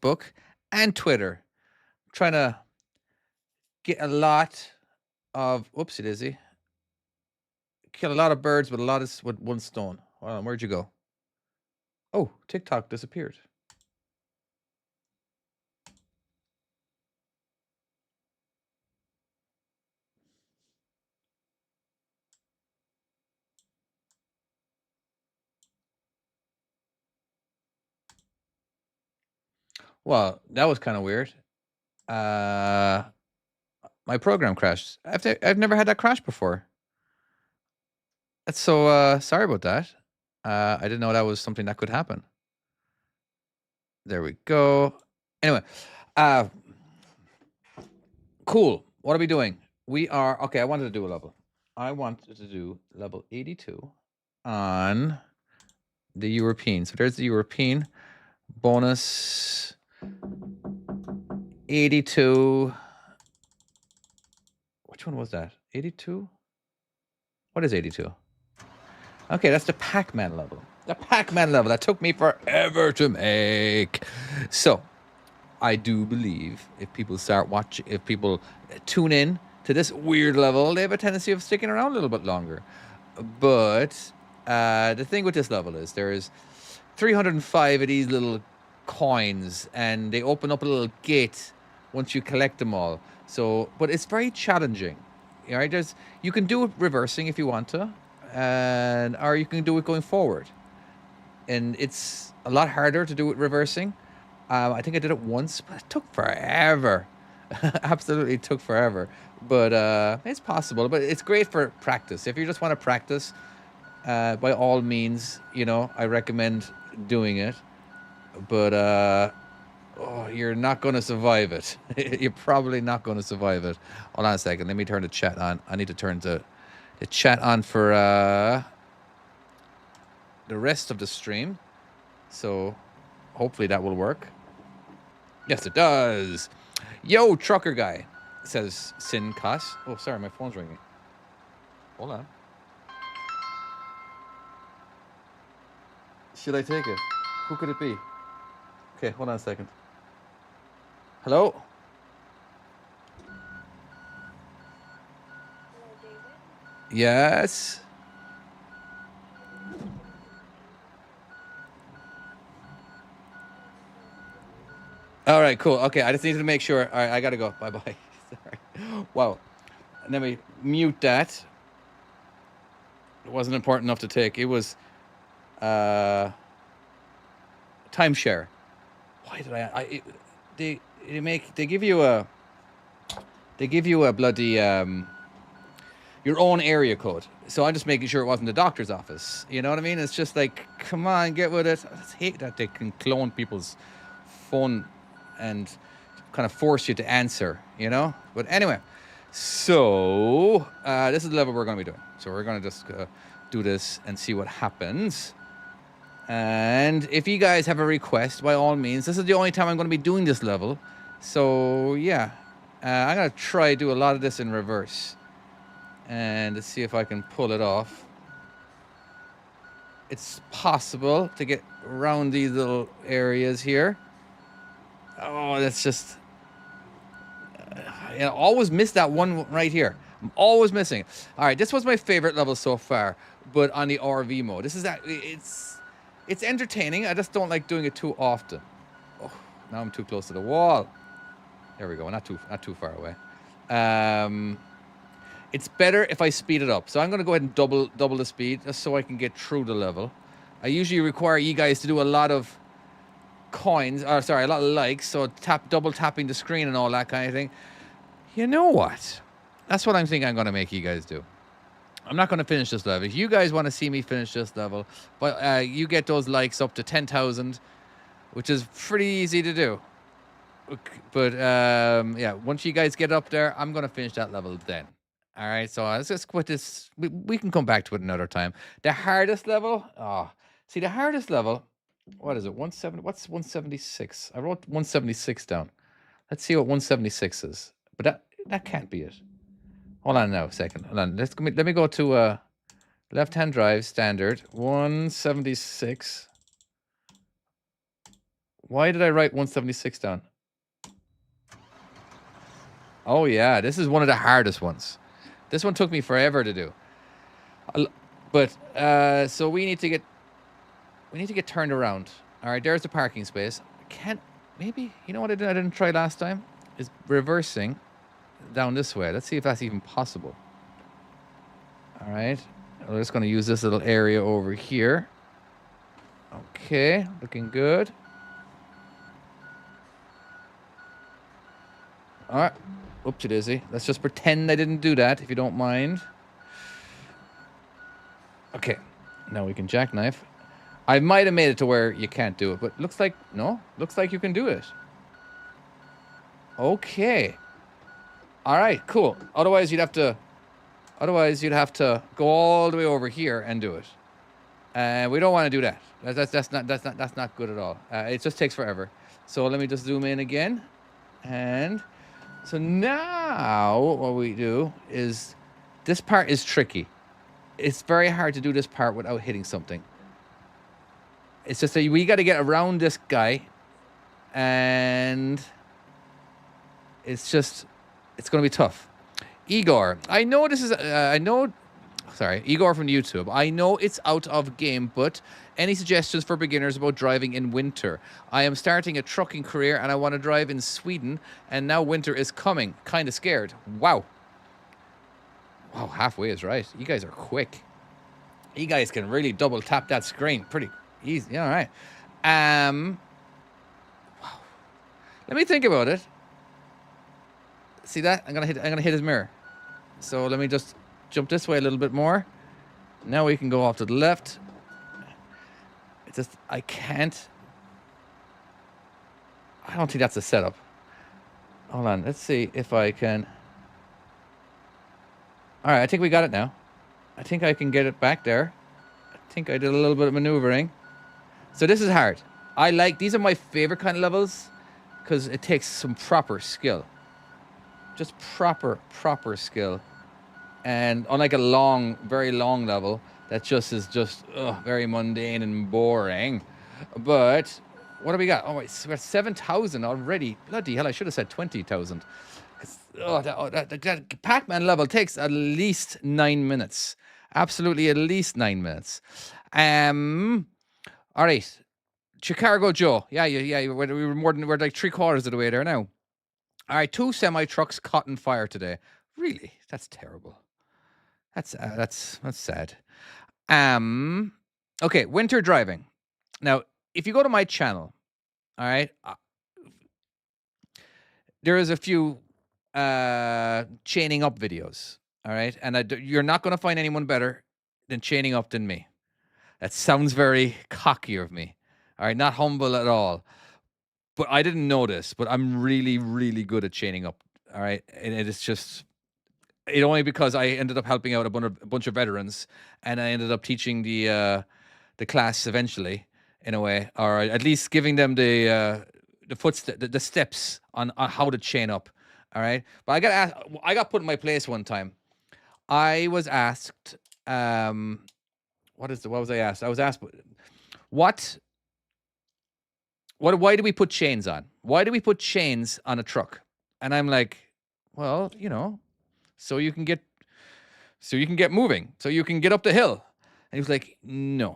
Facebook and Twitter. I'm trying to get a lot of whoopsie daisy. Kill a lot of birds with with one stone. Hold on, where'd you go? Oh, TikTok disappeared. Well, that was kind of weird. Uh, my program crashed. I've never had that crash before. That's so sorry about that. I didn't know that was something that could happen. There we go. Anyway, uh cool. What are we doing? We are okay, I wanted to do a level. I wanted to do level 82 on the European. So there's the European bonus 82. Which one was that? 82? What is 82? Okay, that's the Pac-Man level. The Pac-Man level that took me forever to make. So, I do believe if people start watching, if people tune in to this weird level, they have a tendency of sticking around a little bit longer. But the thing with this level is there's 305 of these little coins, and they open up a little gate once you collect them all. So, but it's very challenging. All right, you can do it reversing if you want to, and or you can do it going forward. And it's a lot harder to do it reversing. I think I did it once, but it took forever. Absolutely took forever. But it's possible. But it's great for practice. If you just want to practice, by all means, I recommend doing it. But you're not going to survive it. You're probably not going to survive it. Hold on a second. Let me turn the chat on. I need to turn the chat on for the rest of the stream. So hopefully that will work. Yes, it does. Yo, trucker guy, says Sin Cuss. Oh, sorry, my phone's ringing. Hold on. Should I take it? Who could it be? Okay, hold on a second. Hello? Hello, David. Yes? All right, cool. Okay, I just needed to make sure. All right, I got to go. Bye-bye. Sorry. Wow. Let me mute that. It wasn't important enough to take. It was timeshare. Why did they give you a bloody your own area code. So I'm just making sure it wasn't the doctor's office. You know what I mean? It's just like, come on, get with it. I just hate that they can clone people's phone and kind of force you to answer, But anyway, so this is the level we're going to be doing. So we're going to just do this and see what happens. And if you guys have a request, by all means, this is the only time I'm going to be doing this level. So yeah, I'm going to try do a lot of this in reverse. And let's see if I can pull it off. It's possible to get around these little areas here. Oh, that's just... I always miss that one right here. I'm always missing it. All right, this was my favorite level so far, but on the RV mode. This is that... It's entertaining. I just don't like doing it too often. Oh, now I'm too close to the wall. There we go. Not too far away. It's better if I speed it up. So I'm going to go ahead and double the speed just so I can get through the level. I usually require you guys to do a lot of coins, or sorry, a lot of likes, so double tapping the screen and all that kind of thing. You know what? That's what I'm thinking I'm going to make you guys do. I'm not going to finish this level. If you guys want to see me finish this level, but you get those likes up to 10,000, which is pretty easy to do. But yeah, once you guys get up there, I'm going to finish that level then. All right, so let's just quit this. We can come back to it another time. The hardest level, see the hardest level, what is it? 170. What's 176? I wrote 176 down. Let's see what 176 is. But that can't be it. Hold on now a second. Hold on. Let me go to left-hand drive standard 176. Why did I write 176 down? Oh yeah, this is one of the hardest ones. This one took me forever to do. But so we need to get turned around. All right, there's the parking space. Can't maybe you know what I didn't try last time is reversing down this way. Let's see if that's even possible. All right, we're just going to use this little area over here. Okay, looking good. All right, oopsie daisy. Let's just pretend I didn't do that, if you don't mind. Okay, now we can jackknife. I might have made it to where you can't do it, but looks like you can do it. Okay. All right, cool. Otherwise, you'd have to go all the way over here and do it. And we don't want to do that. That's not good at all. It just takes forever. So let me just zoom in again. And so now what we do is this part is tricky. It's very hard to do this part without hitting something. It's just that we got to get around this guy, and it's going to be tough. Igor, Igor from YouTube. I know it's out of game, but any suggestions for beginners about driving in winter? I am starting a trucking career and I want to drive in Sweden, and now winter is coming. Kind of scared. Wow. Wow, halfway is right. You guys are quick. You guys can really double tap that screen pretty easy. Yeah, all right. Wow. Let me think about it. See that? I'm gonna hit his mirror. So let me just jump this way a little bit more. Now we can go off to the left. It's just I don't think that's a setup. Hold on, let's see if I can. All right, I think we got it now. I think I can get it back there. I think I did a little bit of maneuvering. So this is hard. These are my favorite kind of levels because it takes some proper skill. Just proper skill. And unlike a very long level, that just is very mundane and boring. But what do we got? Oh, wait, we're at 7,000 already. Bloody hell, I should have said 20,000. That Pac-Man level takes at least 9 minutes. Absolutely at least 9 minutes. All right. Chicago Joe. Yeah. We're like 3/4 of the way there now. All right, 2 semi-trucks caught on fire today. Really? That's terrible. That's sad. Okay, winter driving. Now, if you go to my channel, all right, there is a few chaining up videos, all right, and you're not going to find anyone better than chaining up than me. That sounds very cocky of me, all right, not humble at all. But I didn't know this, but I'm really, really good at chaining up, all right, and it's just. It only because I ended up helping out a bunch of veterans, and I ended up teaching the class eventually, in a way, or at least giving them the steps on how to chain up. All right, but I got put in my place one time. I was asked, what was I asked? I was asked, why do we put chains on? Why do we put chains on a truck? And I'm like, well, so you can get moving, so you can get up the hill. And he was like, no,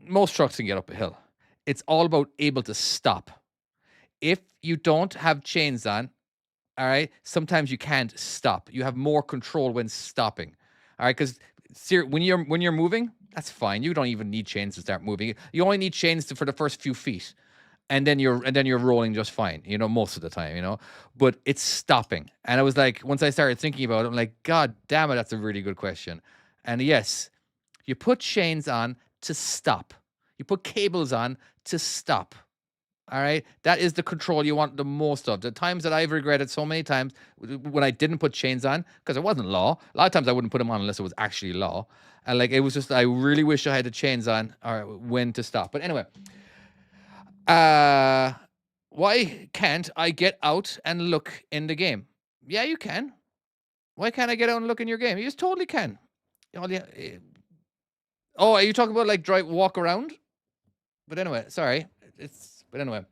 most trucks can get up a hill. It's all about able to stop. If you don't have chains on, all right, sometimes you can't stop. You have more control when stopping. All right, because when you're moving, that's fine. You don't even need chains to start moving. You only need chains for the first few feet. And then you're rolling just fine, most of the time, but it's stopping. And I was like, once I started thinking about it, I'm like, God damn it, that's a really good question. And yes, you put chains on to stop. You put cables on to stop. All right. That is the control you want the most of. The times that I've regretted so many times when I didn't put chains on, because it wasn't law. A lot of times I wouldn't put them on unless it was actually law. And it was just, I really wish I had the chains on or when to stop. But anyway. Why can't I get out and look in the game? Yeah, you can. Why can't I get out and look in your game? You just totally can. Oh, are you talking about walk around? But anyway, sorry. But anyway,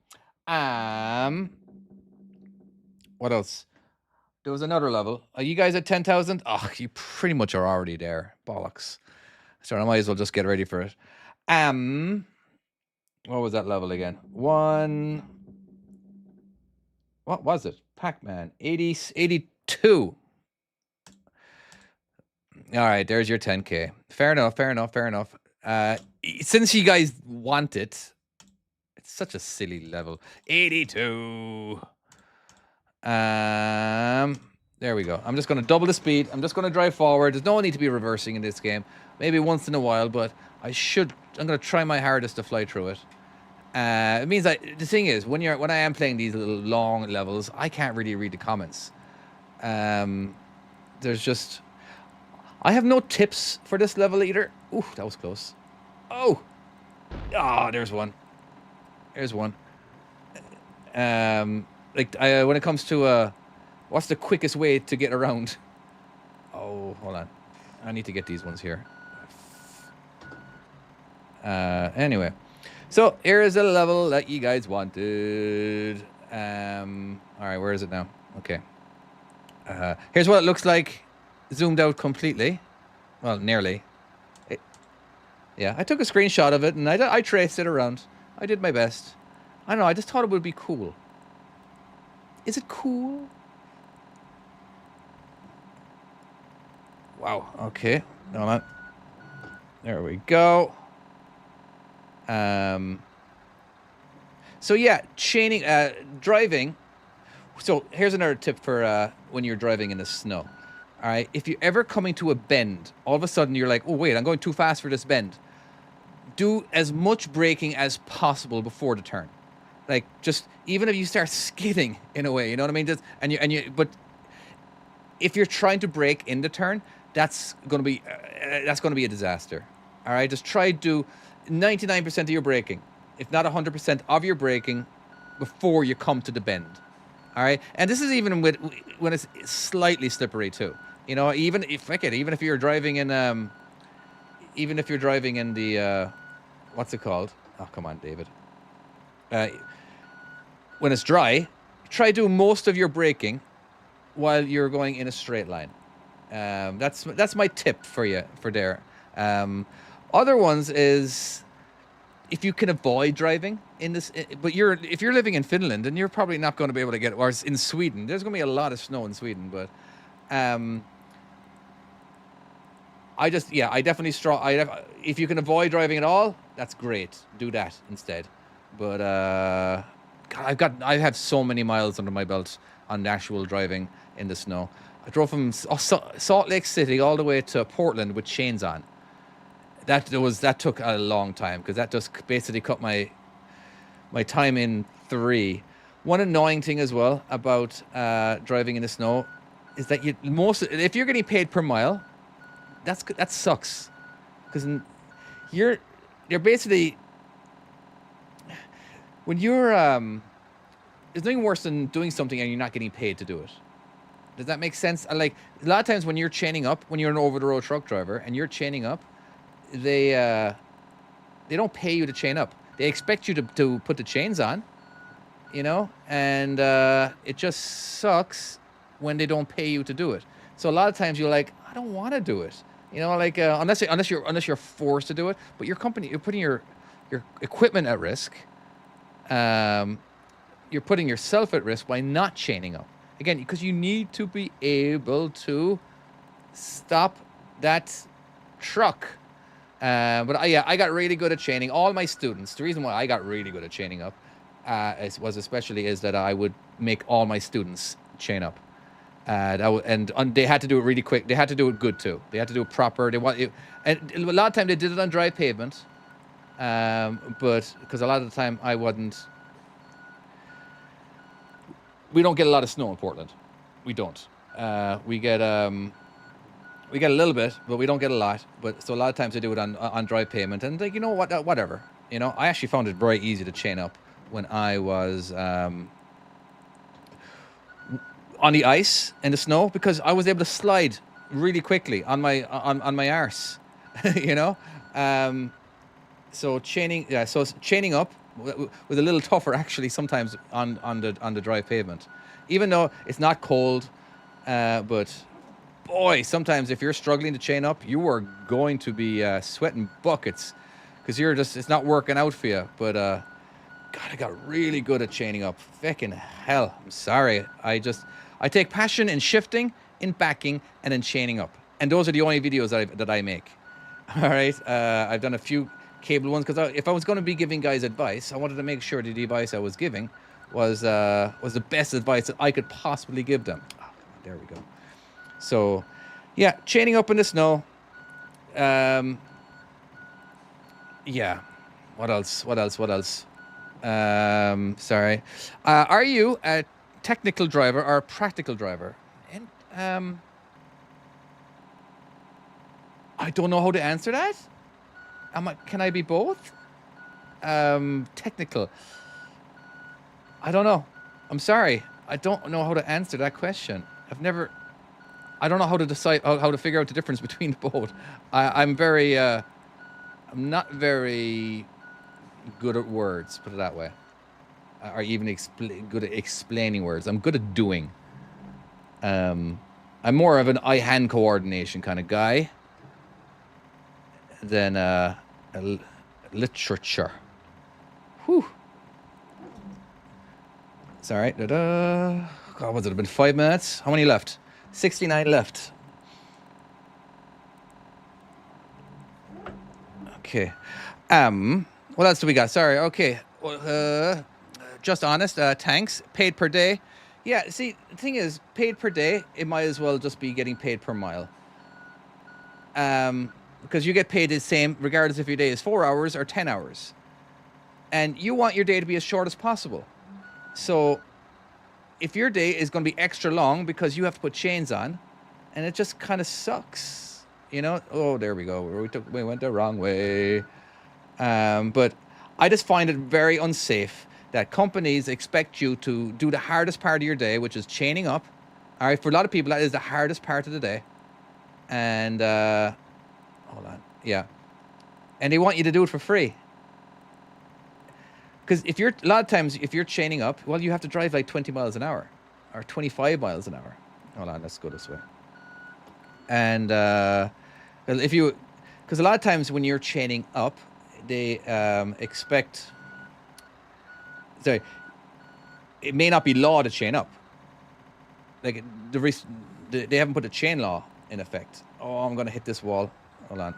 what else? There was another level. Are you guys at 10,000? Oh, you pretty much are already there. Bollocks. So I might as well just get ready for it. What was that level again? What was it? Pac-Man. 82. All right, there's your 10K. Fair enough. Since you guys want it, it's such a silly level. 82. There we go. I'm just going to double the speed. I'm just going to drive forward. There's no need to be reversing in this game. Maybe once in a while, but I'm going to try my hardest to fly through it. It means that the thing is, when I am playing these little long levels, I can't really read the comments. There's just, I have no tips for this level either. Ooh, that was close. Oh, there's one. There's one. Like when it comes to what's the quickest way to get around? Oh, hold on. I need to get these ones here. Anyway. So, here is a level that you guys wanted. Alright, where is it now? Okay. Here's what it looks like, zoomed out completely. Well, nearly. Yeah, I took a screenshot of it, and I traced it around. I did my best. I don't know, I just thought it would be cool. Is it cool? Wow, okay. Hold on. There we go. So yeah, chaining, driving. So here's another tip for when you're driving in the snow. All right, if you're ever coming to a bend, all of a sudden you're like, oh wait, I'm going too fast for this bend. Do as much braking as possible before the turn. Like, just even if you start skidding in a way, you know what I mean? But if you're trying to brake in the turn, that's going to be a disaster. All right, just try to do 99% of your braking, if not 100% of your braking, before you come to the bend. All right, and this is even when it's slightly slippery too. You know, even if you're driving in the what's it called? Oh, come on, David. When it's dry, try do most of your braking while you're going in a straight line. That's my tip for you for there. Other ones is if you can avoid driving in this, but if you're living in Finland, then you're probably not going to be able to get. Or in Sweden, there's going to be a lot of snow in Sweden, but I definitely if you can avoid driving at all, that's great. Do that instead. But God, I have so many miles under my belt on actual driving in the snow. I drove from Salt Lake City all the way to Portland with chains on. That took a long time because that just basically cut my time in 3. One annoying thing as well about driving in the snow is that if you're getting paid per mile, that sucks, because you're basically, when you're there's nothing worse than doing something and you're not getting paid to do it. Does that make sense? Like, a lot of times when you're chaining up, when you're an over-the-road truck driver and you're chaining up, they don't pay you to chain up. They expect you to put the chains on, you know, and it just sucks when they don't pay you to do it. So a lot of times you're like, I don't want to do it, you know, like unless you're forced to do it. But you're putting your equipment at risk. You're putting yourself at risk by not chaining up. Again, because you need to be able to stop that truck. But I got really good at chaining. All my students, the reason why I got really good at chaining up is that I would make all my students chain up. And they had to do it really quick. They had to do it good too. They had to do it proper. And a lot of time they did it on dry pavement. But because a lot of the time I wasn't. We don't get a lot of snow in Portland. We don't. We get a little bit, but we don't get a lot. But so a lot of times they do it on dry pavement, and like, you know what, whatever. You know, I actually found it very easy to chain up when I was on the ice and the snow, because I was able to slide really quickly on my arse. You know, so chaining up was a little tougher actually sometimes on the dry pavement, even though it's not cold. But boy, sometimes if you're struggling to chain up, you are going to be sweating buckets because it's not working out for you. But God, I got really good at chaining up. Fucking hell, I'm sorry. I take passion in shifting, in backing, and in chaining up, and those are the only videos that I make. All right, I've done a few cable ones because if I was going to be giving guys advice, I wanted to make sure the advice I was giving was the best advice that I could possibly give them. Oh, there we go. So, yeah, chaining up in the snow. Yeah. What else? Sorry. Are you a technical driver or a practical driver? And I don't know how to answer that. Can I be both? Technical. I don't know. I'm sorry. I don't know how to answer that question. I don't know how to decide how to figure out the difference between both. I'm not very good at words, put it that way. Or even good at explaining words. I'm good at doing. I'm more of an eye-hand coordination kind of guy than literature. Whew. It's all right. God, was it been 5 minutes? How many left? 69 left. Okay. What else do we got? Sorry. Okay. Just honest. Tanks paid per day. Yeah. See, the thing is, paid per day. It might as well just be getting paid per mile. Because you get paid the same regardless if your day is 4 hours or 10 hours, and you want your day to be as short as possible. So, if your day is going to be extra long because you have to put chains on, and it just kind of sucks, you know. Oh, there we go. We went the wrong way. But I just find it very unsafe that companies expect you to do the hardest part of your day, which is chaining up. All right, for a lot of people, that is the hardest part of the day. And hold on, yeah, and they want you to do it for free. Because a lot of times, if you're chaining up, well, you have to drive like 20 miles an hour or 25 miles an hour. Hold on, let's go this way. And because a lot of times when you're chaining up, they expect. Sorry, it may not be law to chain up. Like they haven't put a chain law in effect. Oh, I'm gonna hit this wall. Hold on.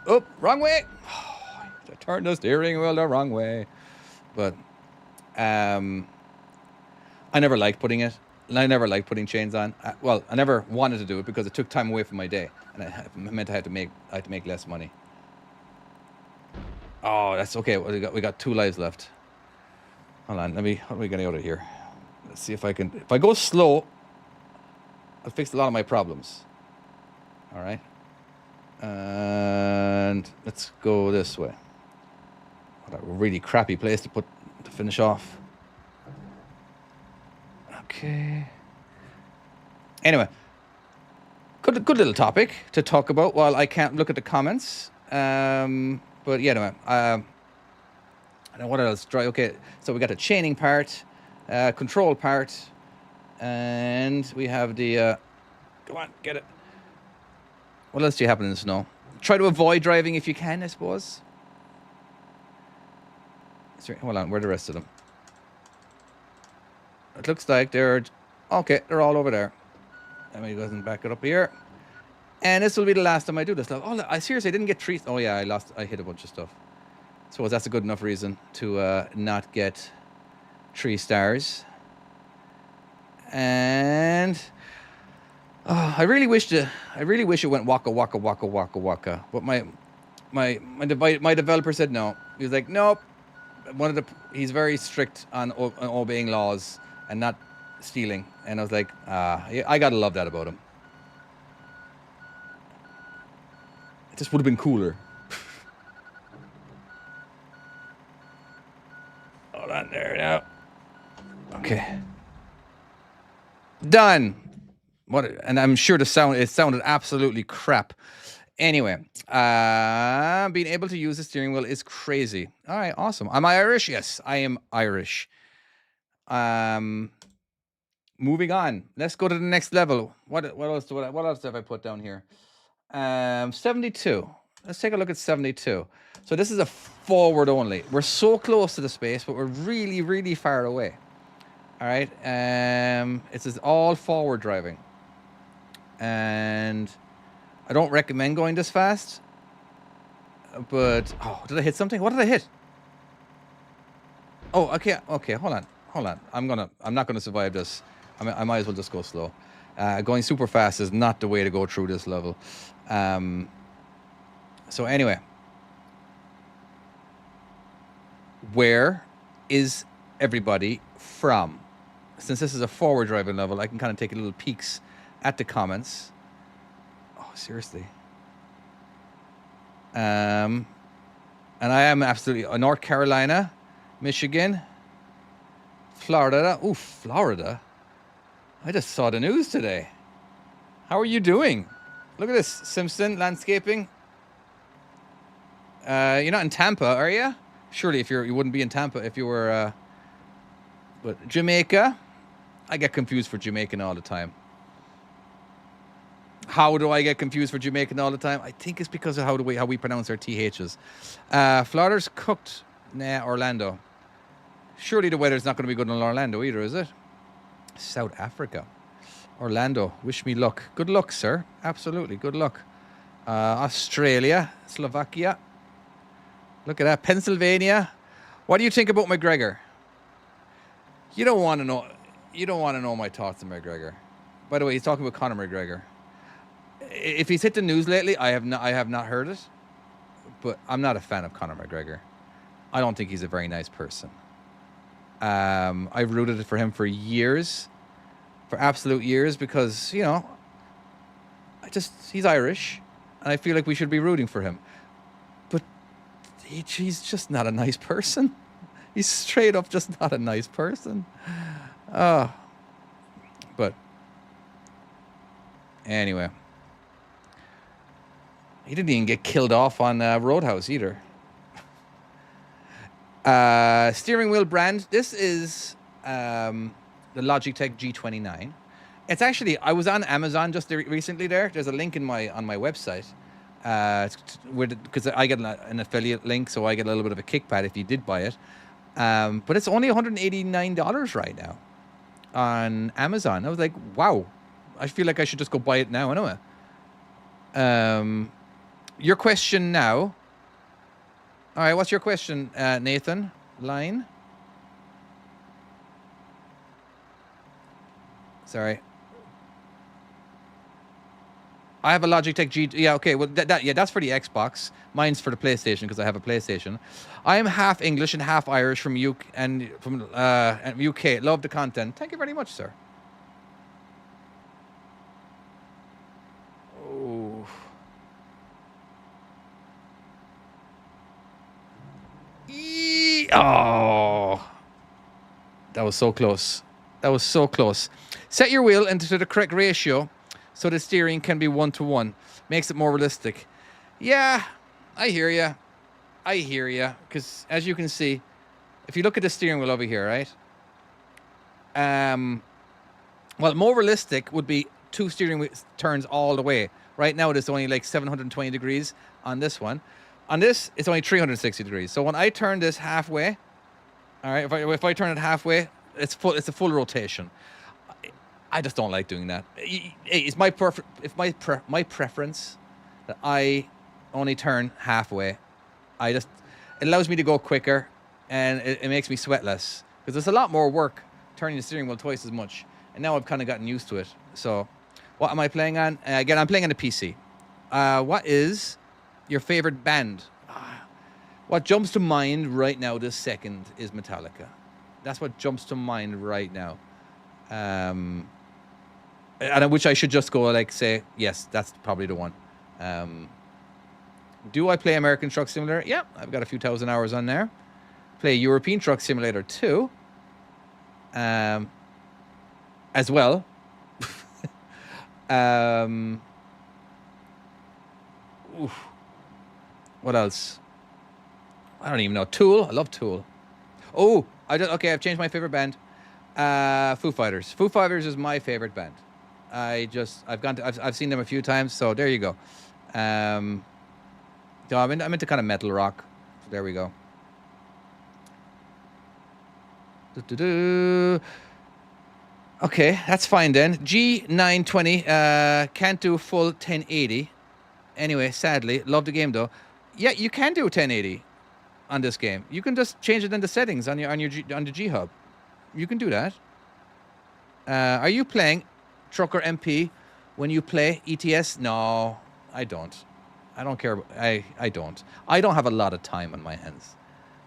Oh, wrong way. I turned the steering wheel the wrong way. But I never liked putting it. I never liked putting chains on. I never wanted to do it because it took time away from my day, and it meant I had to make less money. Oh, that's okay. We got 2 lives left. Hold on. How are we gonna get out of here? Let's see if I can. If I go slow, I'll fix a lot of my problems. All right. And let's go this way. What a really crappy place to finish off. Okay. Anyway, good little topic to talk about while I can't look at the comments. But yeah, anyway. I don't know what else. Okay, so we got the chaining part, control part, and we have the. Come on, get it. What else do you have in the snow? Try to avoid driving if you can, I suppose. Hold on, where are the rest of them? It looks like they're all over there. Let me go ahead and back it up here. And this will be the last time I do this. Oh, I seriously didn't get trees. Oh yeah, I hit a bunch of stuff. Suppose that's a good enough reason to not get 3 stars. And I really wish it went waka waka waka waka waka. But my developer said no. He was like, nope. He's very strict on obeying laws and not stealing. And I was like, I gotta love that about him. It just would have been cooler. Hold on there now. Okay. Done. And I'm sure it sounded absolutely crap. Anyway, being able to use the steering wheel is crazy. All right, awesome. Am I Irish? Yes, I am Irish. Um, moving on. Let's go to the next level. What else have I put down here? 72. Let's take a look at 72. So this is a forward only. We're so close to the space, but we're really, really far away. All right. It's all forward driving, and I don't recommend going this fast. But did I hit something? What did I hit? Oh, okay. Hold on. I'm not gonna survive this. I might as well just go slow. Going super fast is not the way to go through this level. So anyway, where is everybody from? Since this is a forward driving level, I can kind of take a little peeks at the comments. Oh, seriously. And I am absolutely North Carolina, Michigan, Florida. Ooh, Florida. I just saw the news today. How are you doing? Look at this. Simpson Landscaping. You're not in Tampa, are you? Surely you wouldn't be in Tampa if you were... but Jamaica. I get confused for Jamaican all the time. How do I get confused for Jamaican all the time? I think it's because of how we pronounce our THs. Florida's cooked. Nah, Orlando. Surely the weather's not going to be good in Orlando either, is it? South Africa. Orlando. Wish me luck. Good luck, sir. Absolutely. Good luck. Australia. Slovakia. Look at that. Pennsylvania. What do you think about McGregor? You don't want to know. You don't want to know my thoughts on McGregor. By the way, he's talking about Conor McGregor. If he's hit the news lately, I have not heard it. But I'm not a fan of Conor McGregor. I don't think he's a very nice person. I've rooted for him for years, for absolute years, because he's Irish, and I feel like we should be rooting for him. But he's just not a nice person. He's straight up just not a nice person. But anyway, he didn't even get killed off on Roadhouse either. Steering wheel brand. This is the Logitech G29. It's actually, I was on Amazon just recently there. There's a link on my website. Because I get an affiliate link, so I get a little bit of a kickback if you did buy it. But it's only $189 right now on Amazon. I was like, wow. I feel like I should just go buy it now anyway. Your question now. All right, what's your question, Nathan? Line? Sorry. I have a Logitech G. Yeah, okay. Well, that's for the Xbox. Mine's for the PlayStation because I have a PlayStation. I am half English and half Irish from UK. Love the content. Thank you very much, sir. Oh. Oh. That was so close. That was so close. Set your wheel into the correct ratio so the steering can be 1-to-1. Makes it more realistic. Yeah, I hear you. I hear you. Because as you can see, if you look at the steering wheel over here, right? Well, more realistic would be 2 steering wheel turns all the way. Right now, it's only like 720 degrees on this one. On this, it's only 360 degrees. So when I turn this halfway, all right, if I turn it halfway, it's a full rotation. I just don't like doing that. It's my preference that I only turn halfway. It allows me to go quicker, and it makes me sweat less because there's a lot more work turning the steering wheel twice as much. And now I've kind of gotten used to it. So, what am I playing on? Again, I'm playing on a PC. What is your favorite band? What jumps to mind right now, this second, is Metallica. That's what jumps to mind right now. And which I should just go say, yes, that's probably the one. Do I play American Truck Simulator? Yeah, I've got a few thousand hours on there. Play European Truck Simulator 2. As well. Oof. What else? I don't even know. Tool. I love Tool. Oh, okay. I've changed my favorite band. Foo Fighters. Foo Fighters is my favorite band. I've seen them a few times. So there you go. Um, so I'm into kind of metal rock. So there we go. Do-do-do. Okay, that's fine then. G920 can't do full 1080. Anyway, sadly, love the game though. Yeah, you can do 1080 on this game. You can just change it in the settings on the G Hub. You can do that. Are you playing Trucker MP when you play ETS? No, I don't. I don't care. I don't. I don't have a lot of time on my hands.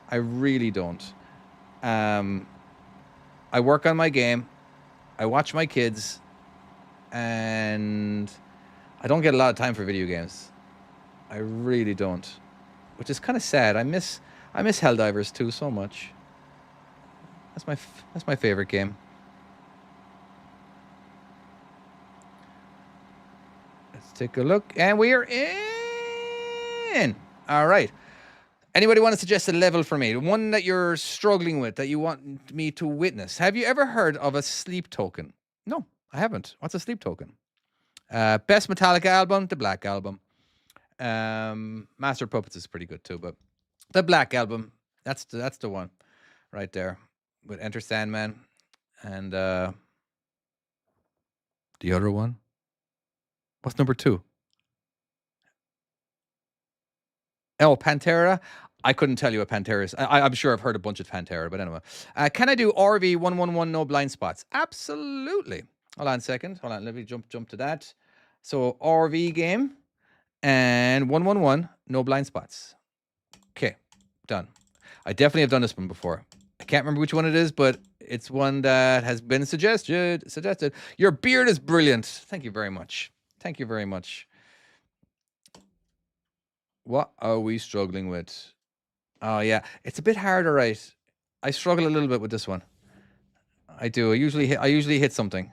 I really don't. I work on my game. I watch my kids, and I don't get a lot of time for video games. I really don't, which is kind of sad. I miss Helldivers 2 so much. That's my favorite game. Let's take a look, and we are in. All right. Anybody want to suggest a level for me? One that you're struggling with that you want me to witness? Have you ever heard of a sleep token? No, I haven't. What's a sleep token? Best Metallica album, the Black Album. Master of Puppets is pretty good too, but the Black Album, that's the one right there with Enter Sandman and the other one. What's number 2? Oh, Pantera. I couldn't tell you what Pantera is. I'm sure I've heard a bunch of Pantera, but anyway. Can I do RV 111 no blind spots? Absolutely. Hold on a second. Hold on. Let me jump to that. So RV game and 111 no blind spots. Okay, done. I definitely have done this one before. I can't remember which one it is, but it's one that has been suggested. Your beard is brilliant. Thank you very much. Thank you very much. What are we struggling with? Oh, yeah. It's a bit harder, right? I struggle a little bit with this one. I do. I usually hit something.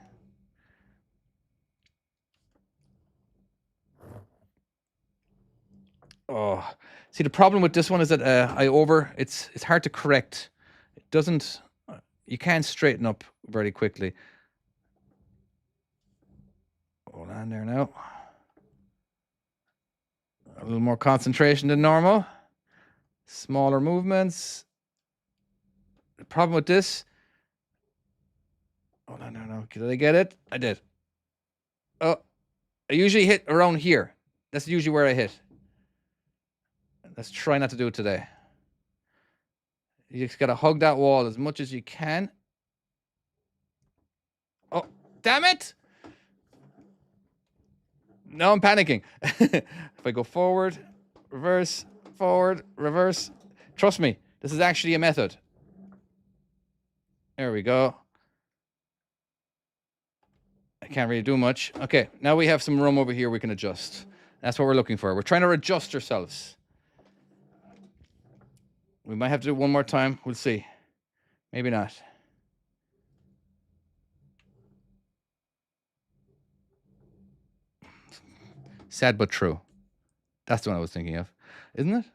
Oh. See, the problem with this one is that it's hard to correct. It doesn't... You can't straighten up very quickly. Hold on there now. A little more concentration than normal. Smaller movements. The problem with this... Hold on, no. Did I get it? I did. Oh, I usually hit around here. That's usually where I hit. Let's try not to do it today. You just gotta hug that wall as much as you can. Oh, damn it! Now I'm panicking. If I go forward, reverse, trust me, this is actually a method. There we go. I can't really do much. Okay, now we have some room over here we can adjust. That's what we're looking for. We're trying to adjust ourselves. We might have to do it one more time. We'll see. Maybe not. Sad but true. That's the one I was thinking of, isn't it?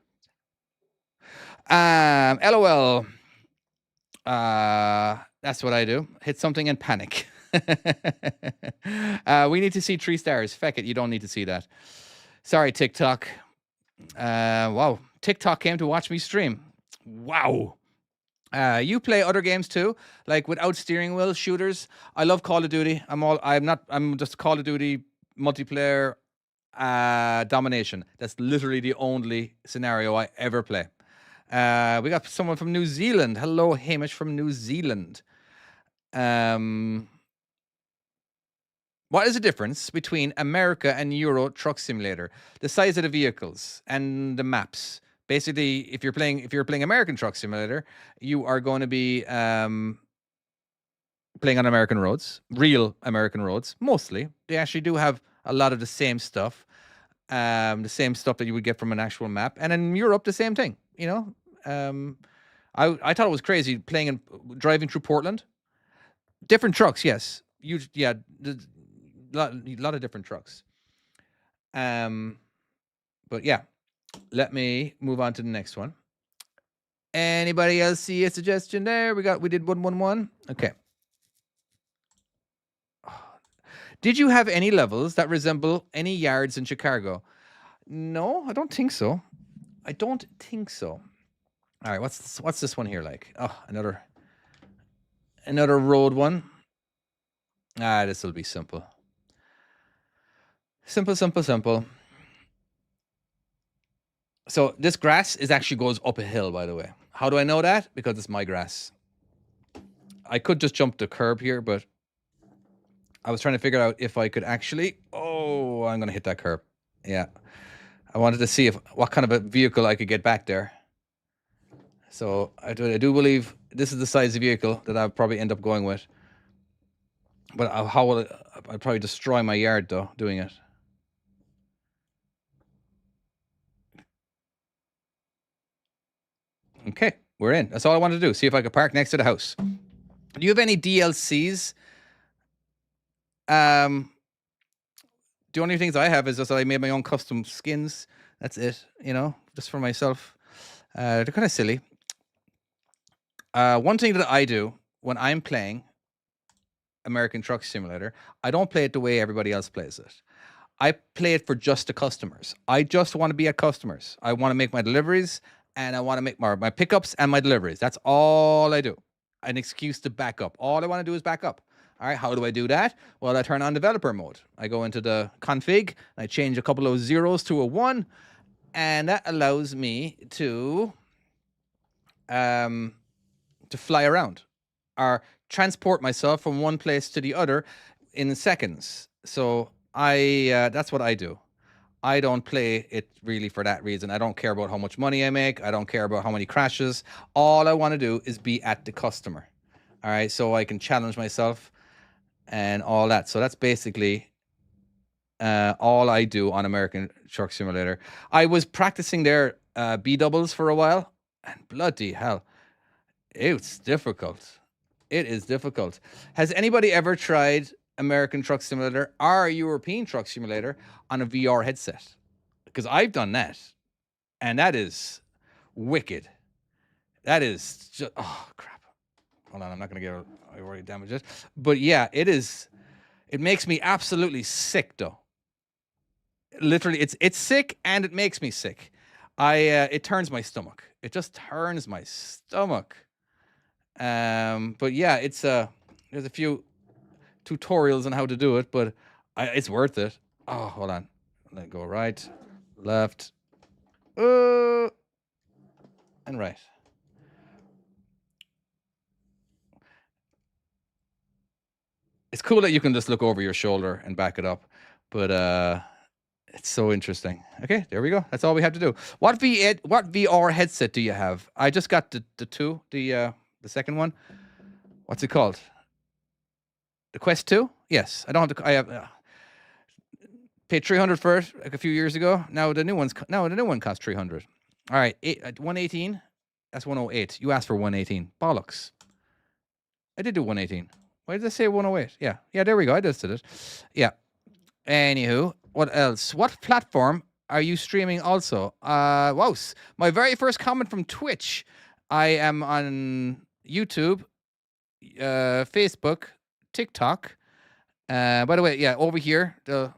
LOL. That's what I do. Hit something and panic. We need to see 3 stars. Feck it, you don't need to see that. Sorry, TikTok. Wow. TikTok came to watch me stream. Wow. You play other games too, like without steering wheel shooters. I love Call of Duty. I'm just Call of Duty multiplayer domination. That's literally the only scenario I ever play. We got someone from New Zealand. Hello, Hamish from New Zealand. What is the difference between America and Euro Truck Simulator? The size of the vehicles and the maps. Basically, if you're playing American Truck Simulator, you are going to be playing on American roads, real American roads. Mostly, they actually do have a lot of the same stuff, the same stuff that you would get from an actual map. And in Europe, the same thing. You know, I thought it was crazy driving through Portland. Different trucks, yes. A lot of different trucks. But yeah, let me move on to the next one. Anybody else see a suggestion there? We did 111. Okay. Did you have any levels that resemble any yards in Chicago? No, I don't think so. I don't think so. All right, what's this one here like? Oh, another road one. This will be simple. Simple. So this grass actually goes up a hill, by the way. How do I know that? Because it's my grass. I could just jump the curb here, but I was trying to figure out if I could actually... Oh, I'm going to hit that curb. Yeah. I wanted to see what kind of a vehicle I could get back there. So I do believe this is the size of vehicle that I'll probably end up going with. But I'd probably destroy my yard, though, doing it. Okay, we're in. That's all I wanted to do. See if I could park next to the house. Do you have any DLCs? The only things I have is just that I made my own custom skins. That's it, just for myself. They're kind of silly. One thing that I do when I'm playing American Truck Simulator, I don't play it the way everybody else plays it. I play it for just the customers. I just want to be at customers. I want to make my deliveries, and I want to make my pickups and my deliveries. That's all I do. An excuse to back up. All I want to do is back up. All right, how do I do that? Well, I turn on developer mode. I go into the config, and I change a couple of zeros to a 1, and that allows me to fly around or transport myself from one place to the other in seconds. So that's what I do. I don't play it really for that reason. I don't care about how much money I make. I don't care about how many crashes. All I want to do is be at the customer. All right, so I can challenge myself and all that. So that's basically all I do on American Truck Simulator. I was practicing their B doubles for a while, and bloody hell, it's difficult. It is difficult. Has anybody ever tried American Truck Simulator or European Truck Simulator on a VR headset? Because I've done that, and that is wicked. That is just... Oh, crap. Hold on, I'm not going to get... I already damaged it. But yeah, it is... It makes me absolutely sick, though. Literally, it's sick, and it makes me sick. It turns my stomach. It just turns my stomach. But yeah, there's a few tutorials on how to do it, but it's worth it. Oh, hold on. Let go right, left, and right. It's cool that you can just look over your shoulder and back it up, but it's so interesting. Okay, there we go. That's all we have to do. What VR headset do you have? I just got the second one. What's it called? The Quest 2? Yes. I don't have I have paid $300 for it like a few years ago. Now the new one costs $300. All right, 118. That's 108. You asked for 118. Bollocks. I did do 118. Why did I say 108? Yeah, there we go. I just did it. Yeah. Anywho, what else? What platform are you streaming also? Wow. My very first comment from Twitch. I am on YouTube, Facebook, TikTok. By the way, yeah, over here, the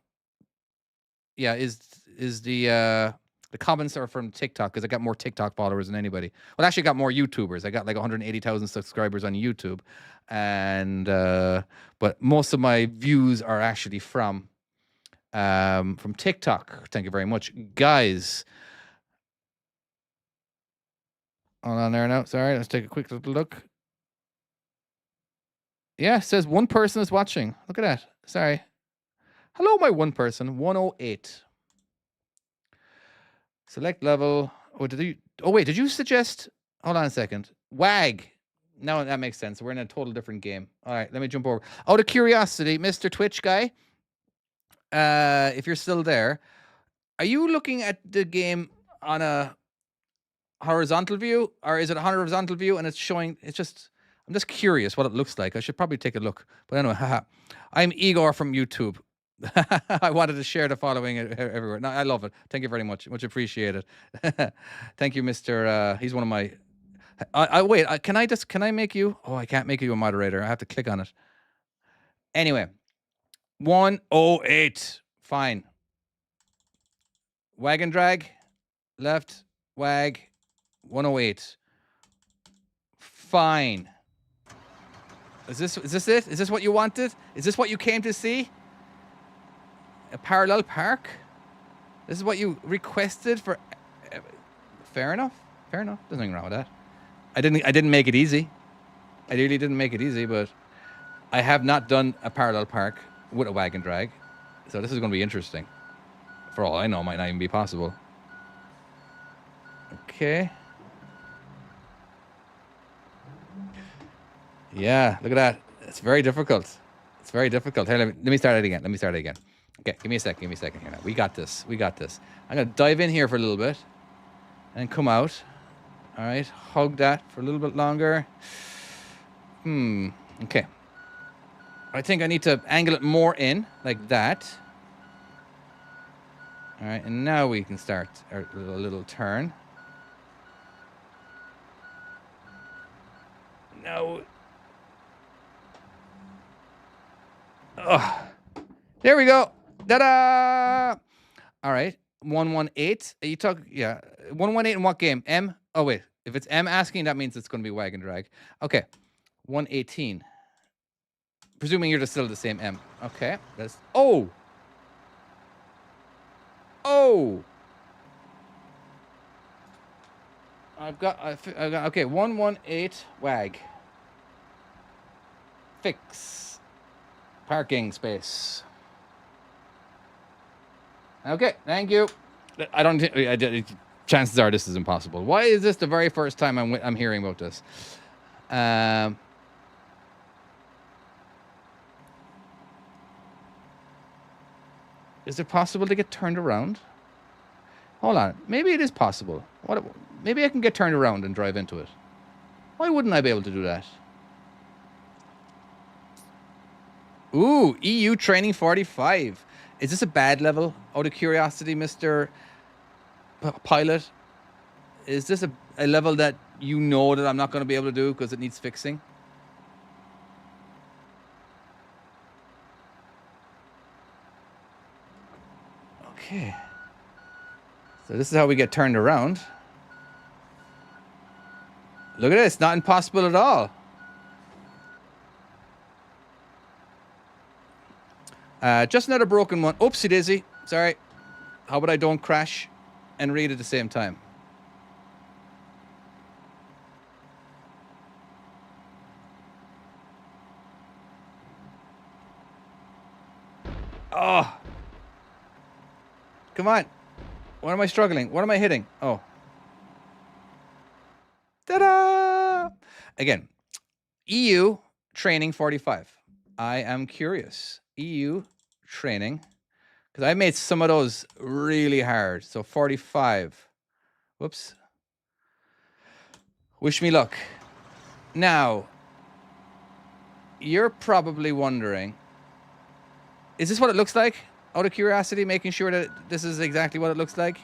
comments are from TikTok because I got more TikTok followers than anybody. Well, actually, I got more YouTubers. I got like 180,000 subscribers on YouTube, and but most of my views are actually from TikTok. Thank you very much, guys. Hold on there now. Sorry, let's take a quick little look. Yeah, it says one person is watching. Look at that. Sorry. Hello, my one person. 108. Select level. Oh, did you suggest? Hold on a second. WAG. No, that makes sense. We're in a total different game. All right, let me jump over. Out of curiosity, Mr. Twitch guy, if you're still there, are you looking at the game on a horizontal view, or is it a horizontal view and it's showing? I'm just curious what it looks like. I should probably take a look. But anyway, haha. I'm Igor from YouTube. I wanted to share the following everywhere. No, I love it. Thank you very much. Much appreciated. Thank you, Mr. He's one of my. Wait. Can I make you? Oh, I can't make you a moderator. I have to click on it. Anyway, 108. Fine. Wagon drag, left, wag, 108. Fine. Is this it? Is this what you wanted? Is this what you came to see? A parallel park? This is what you requested for. Fair enough. Fair enough. There's nothing wrong with that. I didn't make it easy. I really didn't make it easy, but I have not done a parallel park with a wagon drag, so this is going to be interesting. For all I know, it might not even be possible. Okay. Yeah, look at that. It's very difficult. It's very difficult. Here, let me start it again. Okay, give me a second here now. We got this. I'm going to dive in here for a little bit and come out. All right, hug that for a little bit longer. Okay. I think I need to angle it more in, like that. All right, and now we can start our little turn. No. Oh, there we go. Ta-da! All right, 118. You talk, yeah, 118 in what game? M? Oh wait, if it's M asking, that means it's going to be wagon drag. Okay, 118. Presuming you're still the same M. Okay, that's oh. I've got okay, 118 wag. Fix. Parking space. Okay, thank you. I don't think chances are this is impossible. Why is this the very first time I'm hearing about this? Is it possible to get turned around? Hold on. Maybe it is possible. Maybe I can get turned around and drive into it. Why wouldn't I be able to do that? Ooh, EU training 45. Is this a bad level? Out of curiosity, Mr. Pilot. Is this a level that you know that I'm not going to be able to do because it needs fixing? Okay. So this is how we get turned around. Look at this. Not impossible at all. Just another broken one. Oopsie daisy. Sorry. How about I don't crash and read at the same time? Oh. Come on. What am I struggling? What am I hitting? Oh. Ta-da! Again, EU training 45. I am curious. EU training. Because I made some of those really hard. So 45. Whoops. Wish me luck. Now, you're probably wondering, is this what it looks like? Out of curiosity, making sure that this is exactly what it looks like.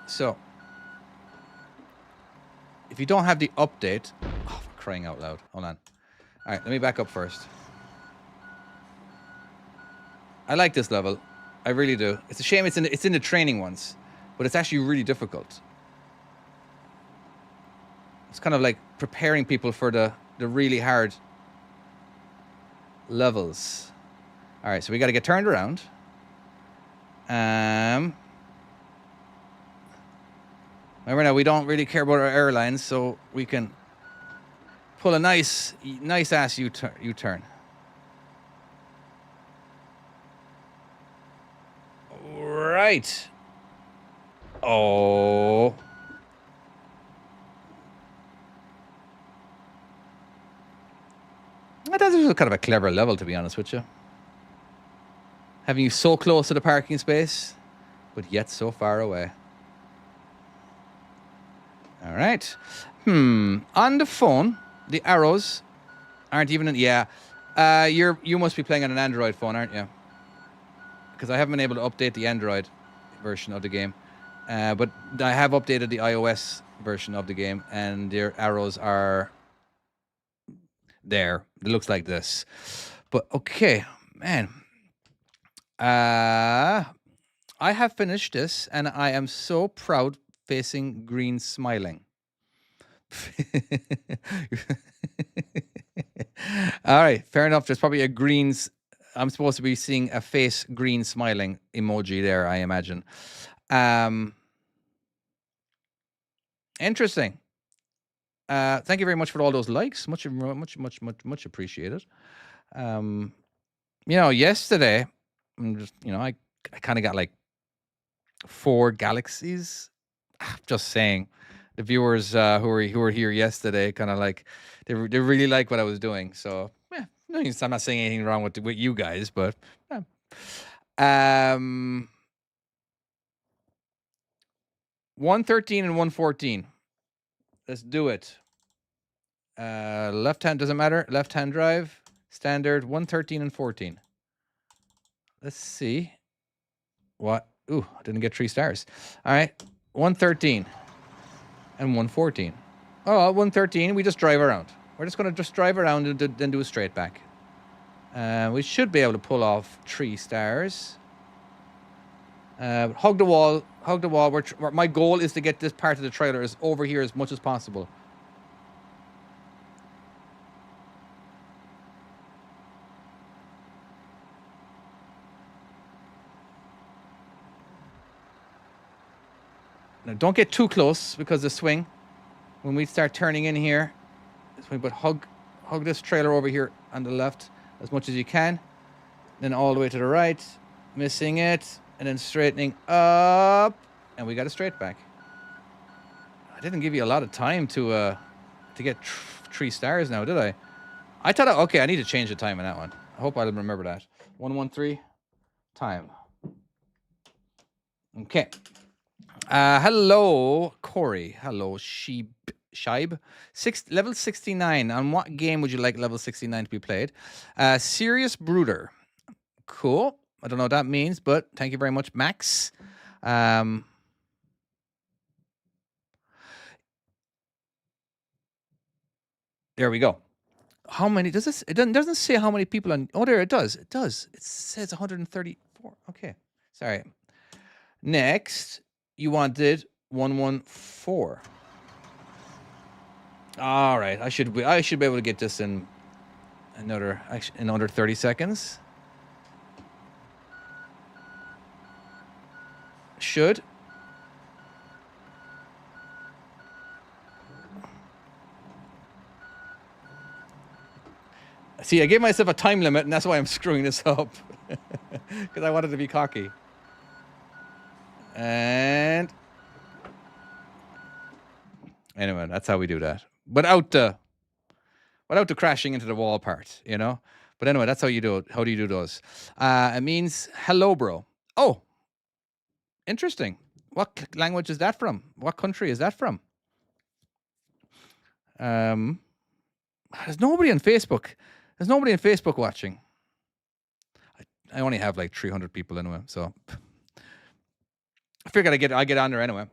So, if you don't have the update, oh, for crying out loud. Hold on. All right, let me back up first. I like this level. I really do. It's a shame it's in the training ones, but it's actually really difficult. It's kind of like preparing people for the really hard levels. All right, so we got to get turned around. Remember now, we don't really care about our airlines, so we can pull a nice ass U-turn. Right. Oh. I thought this was kind of a clever level, to be honest with you. Having you so close to the parking space, but yet so far away. All right. On the phone, the arrows aren't even in... Yeah. You must be playing on an Android phone, aren't you? Because I haven't been able to update the Android version of the game. But I have updated the iOS version of the game, and their arrows are there. It looks like this. But okay, man. I have finished this, and I am so proud facing green smiling. All right, fair enough. There's probably a greens. I'm supposed to be seeing a face green smiling emoji there, I imagine. Interesting. Thank you very much for all those likes. Much appreciated. Yesterday, I kind of got like 4 galaxies. Just saying, the viewers who were here yesterday kind of like they really like what I was doing. So yeah, I'm not saying anything wrong with you guys, but 113 and 114. Let's do it. Left hand doesn't matter. Left hand drive standard 113 and 14. Let's see what. Ooh, I didn't get 3 stars. All right, 113 and 114. Oh, 113. We just drive around. We're just going to drive around and then do a straight back. We should be able to pull off 3 stars. Hug the wall. Hug the wall. My goal is to get this part of the trailer over here as much as possible. Now, don't get too close because the swing. When we start turning in here, but hug this trailer over here on the left as much as you can. Then all the way to the right, missing it, and then straightening up, and we got a straight back. I didn't give you a lot of time to get 3 stars now, did I? I thought, okay, I need to change the time on that one. I hope I'll remember that. 113 time. Okay. Hello, Corey. Hello, Shibe. Level 69. On what game would you like level 69 to be played? Serious Brooder. Cool. I don't know what that means, but thank you very much, Max. There we go. How many does this? It doesn't say how many people on. Oh, there it does. It does. It says 134. Okay. Sorry. Next, you wanted 114. All right. I should be able to get this in under 30 seconds. Should. See, I gave myself a time limit, and that's why I'm screwing this up. Because I wanted to be cocky. And anyway, that's how we do that. Without the crashing into the wall part, you know? But anyway, that's how you do it. How do you do those? It means hello, bro. Oh, interesting. What language is that from? What country is that from? There's nobody on Facebook. There's nobody on Facebook watching. I only have like 300 people anyway, so I figured I get on there anyway.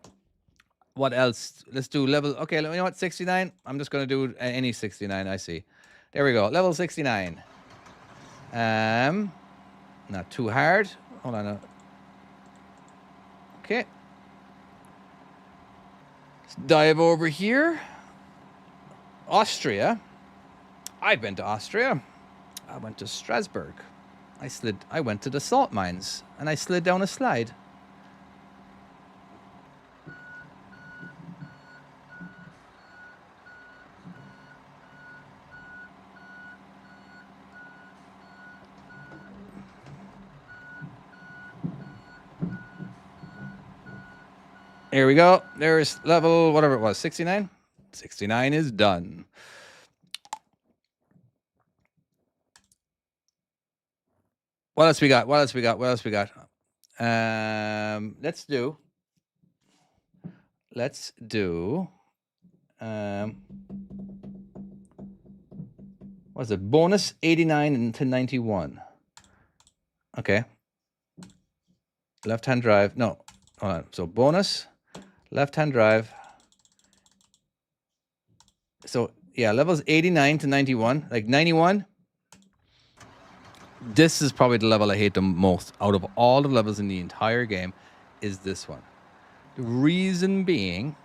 What else? Let's do level. Okay, you know what? 69. I'm just gonna do any 69 I see. There we go. Level 69. Not too hard. Hold on. Okay. Let's dive over here. Austria. I've been to Austria. I went to Strasbourg. I went to the salt mines and I slid down a slide. Here we go. There's level, whatever it was, 69. 69 is done. What else we got? Let's do. What's it? Bonus 89 to 91. Okay. Left-hand drive. No. Hold on. So bonus, left-hand drive. So yeah, levels 89 to 91. Like 91. This is probably the level I hate the most out of all the levels in the entire game. Is this one? The reason being.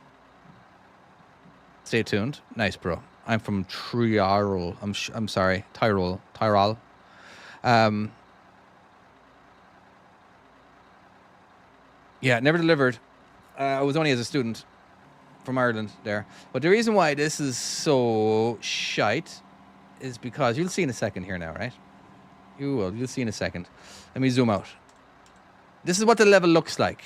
Stay tuned. Nice, bro. I'm from Tyrol. I'm sorry, Tyrol. Yeah, never delivered. I was only as a student from Ireland there. But the reason why this is so shite is because you'll see in a second here now, right? You will. You'll see in a second. Let me zoom out. This is what the level looks like.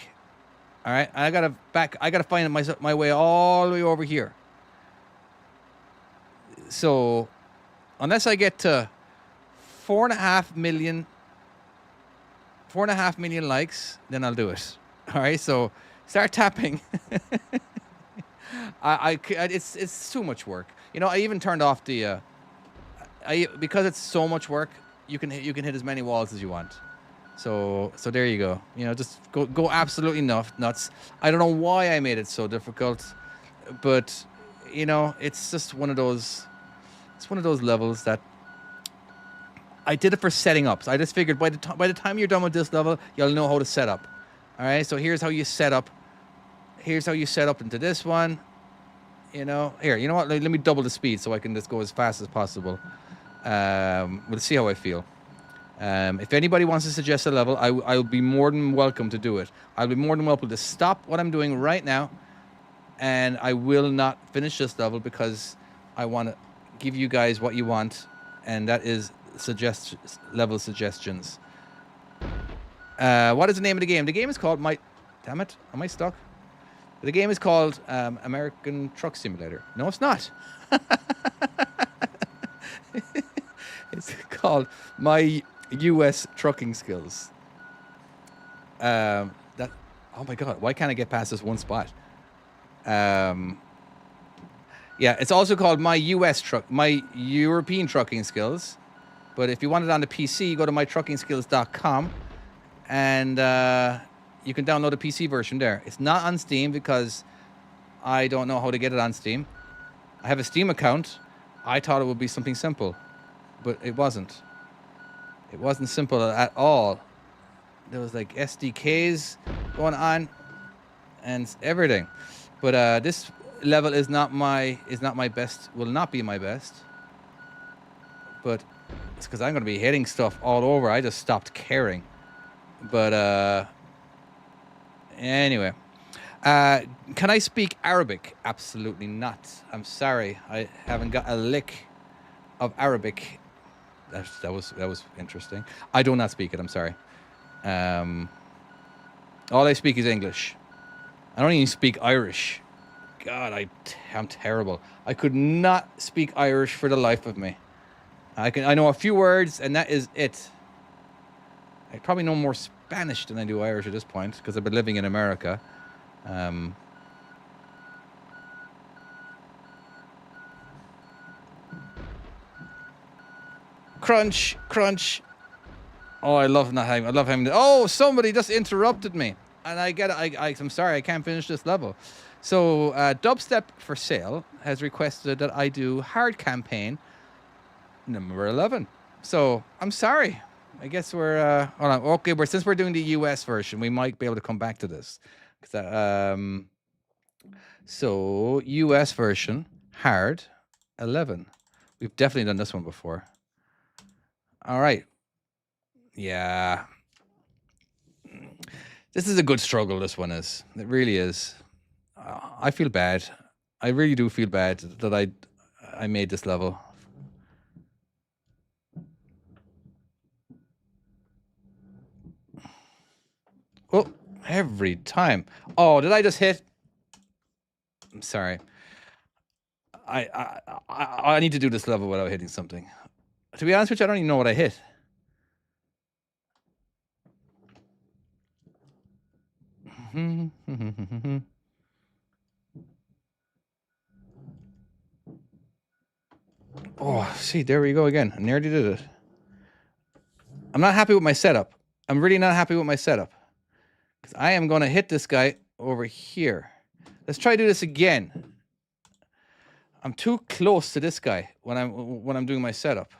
All right, I gotta find my way all the way over here. So, unless I get to 4.5 million likes, then I'll do it. All right, so start tapping. It's too much work. You know, I even turned off the. Because it's so much work. You can hit as many walls as you want. So there you go. You know, just go absolutely nuts. I don't know why I made it so difficult, but you know, it's just one of those. It's one of those levels that I did it for setting up. So I just figured by the time you're done with this level, you'll know how to set up. All right. So here's how you set up. Here's how you set up into this one. You know, here. You know what? Let me double the speed so I can just go as fast as possible. We'll see how I feel. If anybody wants to suggest a level, I'll be more than welcome to do it. I'll be more than welcome to stop what I'm doing right now, and I will not finish this level because I want to give you guys what you want, and that is level suggestions. What is the name of the game? The game is called Damn it, am I stuck? The game is called American Truck Simulator. No, it's not. It's called My U.S. Trucking Skills. Oh my god, why can't I get past this one spot? Yeah, it's also called My European Trucking Skills. But if you want it on the PC, go to mytruckingskills.com and you can download the PC version there. It's not on Steam because I don't know how to get it on Steam. I have a Steam account. I thought it would be something simple, but it wasn't. It wasn't simple at all. There was like SDKs going on and everything. But this level is not my best. Will not be my best. But it's because I'm going to be hitting stuff all over. I just stopped caring. But anyway. Can I speak Arabic? Absolutely not. I'm sorry. I haven't got a lick of Arabic. That was interesting. I do not speak it. I'm sorry. All I speak is English. I don't even speak Irish. God, I'm terrible. I could not speak Irish for the life of me. I know a few words, and that is it. I probably know more Spanish than I do Irish at this point because I've been living in America. Crunch, crunch. Oh, I love having. Oh, somebody just interrupted me, and I get it. I'm sorry, I can't finish this level. So, Dubstep for Sale has requested that I do hard campaign number 11. So I'm sorry. I guess we're hold on. Okay, since we're doing the US version, we might be able to come back to this. So US version hard 11. We've definitely done this one before. All right. Yeah. This is a good struggle. This one is. It really is. I feel bad. I really do feel bad that I made this level. Oh, every time. Oh, did I just hit? I'm sorry. I need to do this level without hitting something. To be honest with you, I don't even know what I hit. Oh, see, there we go again. I nearly did it. I'm not happy with my setup. I'm really not happy with my setup. Because I am going to hit this guy over here. Let's try to do this again. I'm too close to this guy when I'm doing my setup.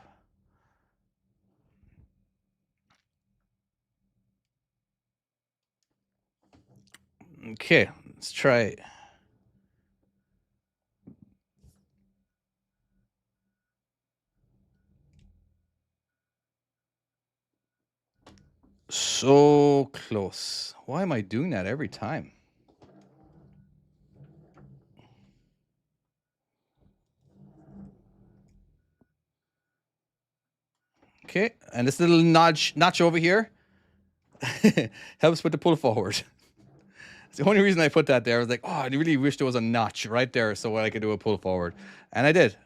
Okay, let's try it. So close. Why am I doing that every time? Okay, and this little notch over here helps with the pull forward. It's the only reason I put that there. I was like, oh, I really wish there was a notch right there so I could do a pull forward. And I did.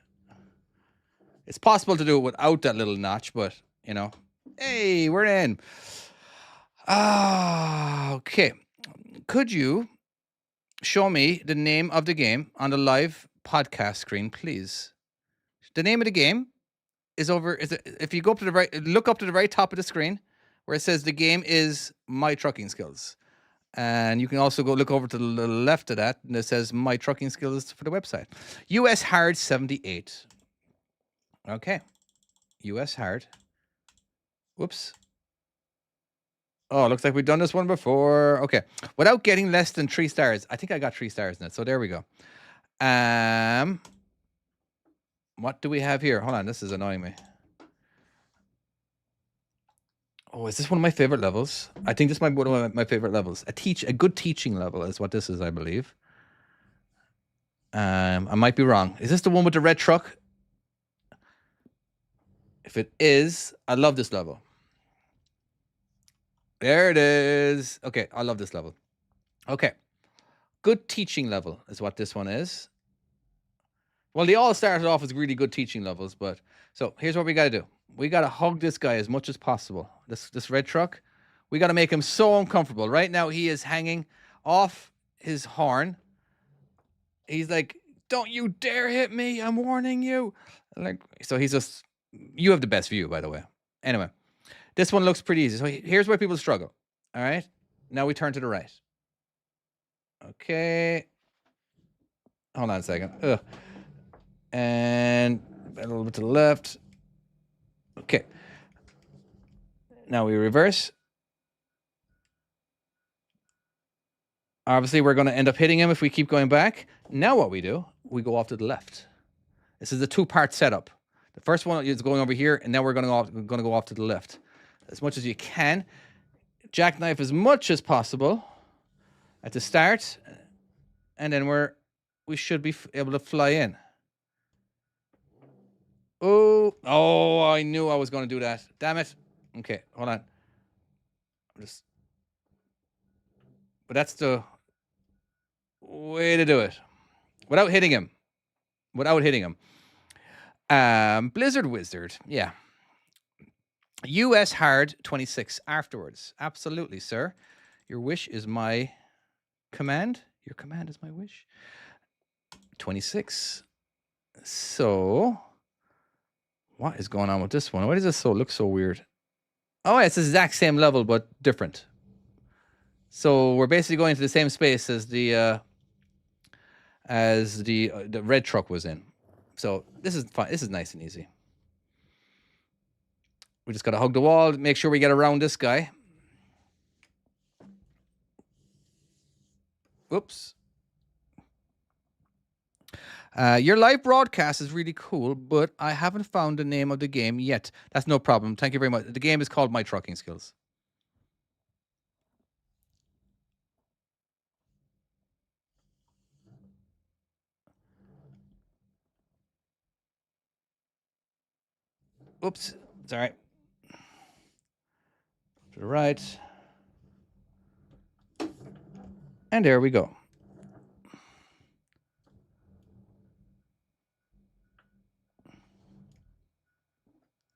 It's possible to do it without that little notch, but, you know. Hey, we're in. Okay. Could you show me the name of the game on the live podcast screen, please? The name of the game is over. If you go up to the right, look up to the right top of the screen where it says the game is My Trucking Skills. And you can also go look over to the left of that, and it says My Trucking Skills for the website. US Hard 78. Okay. US Hard. Whoops. Oh, looks like we've done this one before. Okay. Without getting less than 3 stars. I think I got 3 stars in it. So there we go. What do we have here? Hold on. This is annoying me. Oh, is this one of my favorite levels? I think this might be one of my favorite levels. A good teaching level is what this is, I believe. I might be wrong. Is this the one with the red truck? If it is, I love this level. There it is. Okay, I love this level. Okay. Good teaching level is what this one is. Well, they all started off as really good teaching levels, but so here's what we got to do. We got to hug this guy as much as possible. This red truck, we got to make him so uncomfortable. Right now, he is hanging off his horn. He's like, "Don't you dare hit me! I'm warning you!" Like, so he's just. You have the best view, by the way. Anyway, this one looks pretty easy. So here's where people struggle. All right, now we turn to the right. Okay. Hold on a second. Ugh. And a little bit to the left. Okay. Now we reverse. Obviously, we're going to end up hitting him if we keep going back. Now what we do, we go off to the left. This is a 2-part setup. The first one is going over here, and now we're going to go off to the left. As much as you can. Jackknife as much as possible at the start. And then we should be able to fly in. Oh, I knew I was going to do that. Damn it. Okay, hold on. But that's the way to do it. Without hitting him. Blizzard Wizard. Yeah. US Hard 26 afterwards. Absolutely, sir. Your wish is my command. Your command is my wish. 26. So, what is going on with this one? Why does this look so weird? Oh, it's the exact same level, but different. So we're basically going to the same space as the red truck was in. So this is fun. This is nice and easy. We just got to hug the wall, make sure we get around this guy. Whoops. Your live broadcast is really cool, but I haven't found the name of the game yet. That's no problem. Thank you very much. The game is called My Trucking Skills. Oops. It's all right. To the right. And there we go.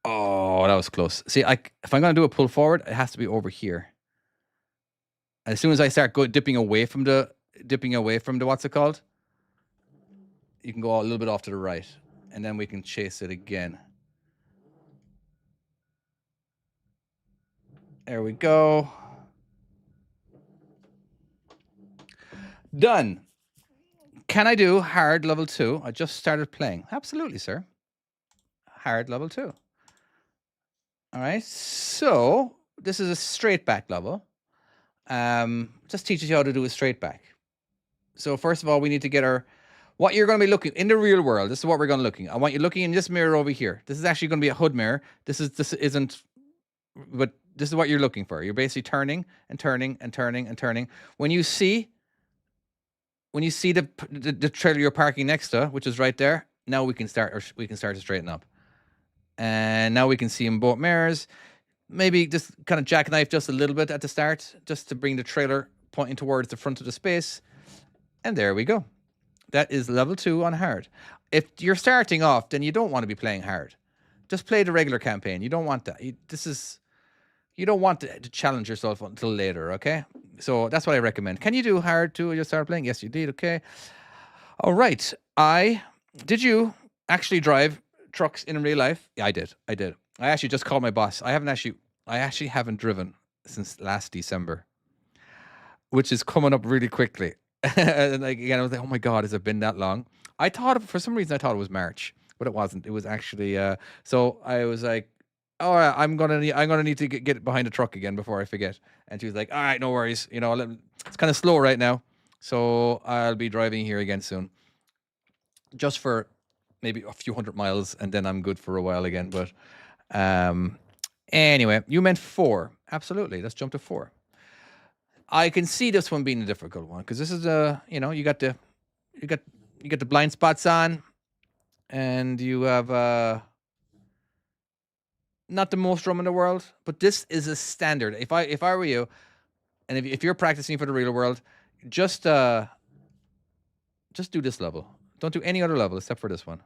Oh, that was close. See, if I'm going to do a pull forward, it has to be over here. As soon as I start dipping away from the what's it called? You can go a little bit off to the right. and then we can chase it again. There we go. Done. Can I do hard level 2? I just started playing. Absolutely, sir. Hard level 2. All right. So this is a straight back level. Just teaches you how to do a straight back. So first of all, we need to get what you're going to be looking in the real world. This is what we're going to looking. I want you looking in this mirror over here. This is actually going to be a hood mirror. This isn't, but this is what you're looking for. You're basically turning and turning and turning and turning. When you see the trailer you're parking next to, which is right there, now we can start to straighten up. And now we can see in both mirrors. Maybe just kind of jackknife just a little bit at the start, just to bring the trailer pointing towards the front of the space. And there we go. That is level 2 on hard. If you're starting off, then you don't want to be playing hard. Just play the regular campaign. You don't want that. You don't want to challenge yourself until later, okay? So that's what I recommend. Can you do hard too when you start playing? Yes, you did, okay. All right. Did you actually drive trucks in real life? Yeah, I did. I actually just called my boss. I actually haven't driven since last December, which is coming up really quickly. And again, I was like, oh my God, has it been that long? For some reason, I thought it was March, but it wasn't. It was actually, so I was like, all right, I'm gonna need to get behind the truck again before I forget. And she was like, all right, no worries. It's kind of slow right now, so I'll be driving here again soon, just for maybe a few 100 miles, and then I'm good for a while again. But anyway, you meant 4. Absolutely. Let's jump to 4. I can see this one being a difficult one because this is you got the blind spots on, and you have not the most room in the world, but this is a standard. If I were you, and if you're practicing for the real world, just do this level. Don't do any other level except for this one.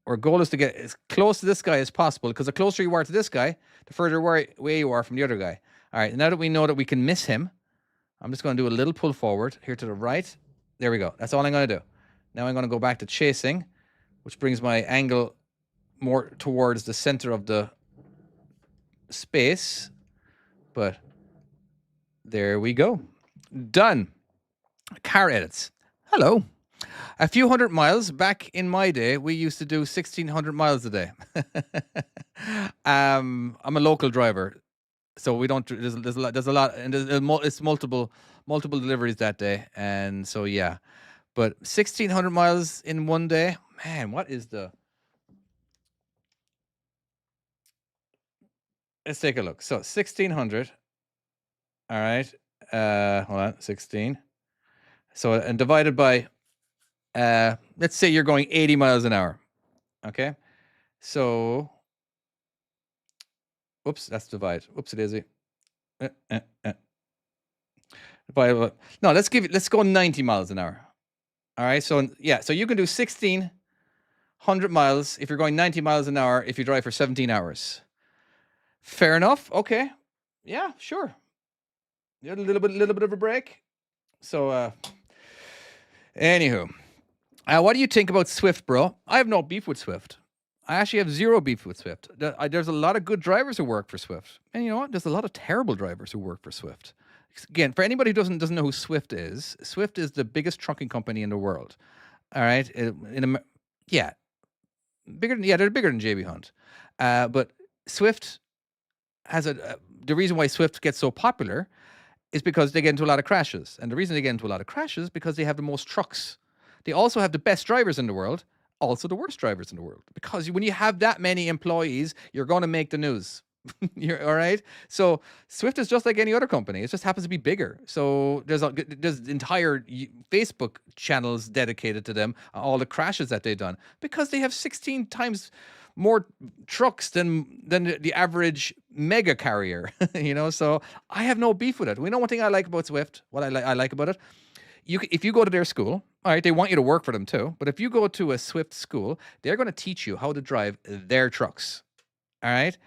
Our goal is to get as close to this guy as possible, because the closer you are to this guy, the further away you are from the other guy. All right, now that we know that we can miss him, I'm just going to do a little pull forward here to the right. There we go. That's all I'm going to do. Now I'm going to go back to chasing, which brings my angle more towards the center of the space. But there we go. Done. Car edits. Hello. A few 100 miles. Back in my day, we used to do 1,600 miles a day. I'm a local driver, so we don't. There's a lot, and it's multiple deliveries that day, and so yeah. But 1,600 miles in one day, man. What is the? Let's take a look. So 1,600. All right. Hold on. 16. So and divided by. Let's say you're going 80 miles an hour. Okay. So. Whoops, that's divide. Whoops, it is. No, let's go 90 miles an hour. All right. So yeah, so you can do 1,600 miles if you're going 90 miles an hour if you drive for 17 hours. Fair enough. Okay. Yeah, sure. You had a little bit of a break. So anywho. What do you think about Swift, bro? I have no beef with Swift. I actually have zero beef with Swift. There's a lot of good drivers who work for Swift. And you know what? There's a lot of terrible drivers who work for Swift. Again, for anybody who doesn't know who Swift is the biggest trucking company in the world. All right? Yeah. They're bigger than JB Hunt. But Swift has the reason why Swift gets so popular is because they get into a lot of crashes. And the reason they get into a lot of crashes is because they have the most trucks. They also have the best drivers in the world, also the worst drivers in the world. Because when you have that many employees, you're going to make the news. All right? So Swift is just like any other company. It just happens to be bigger. So there's entire Facebook channels dedicated to them, all the crashes that they've done, because they have 16 times more trucks than the average mega carrier. So I have no beef with it. We know one thing I like about Swift, what I like about it. If you go to their school, all right, they want you to work for them too. But if you go to a Swift school, they're going to teach you how to drive their trucks. All right.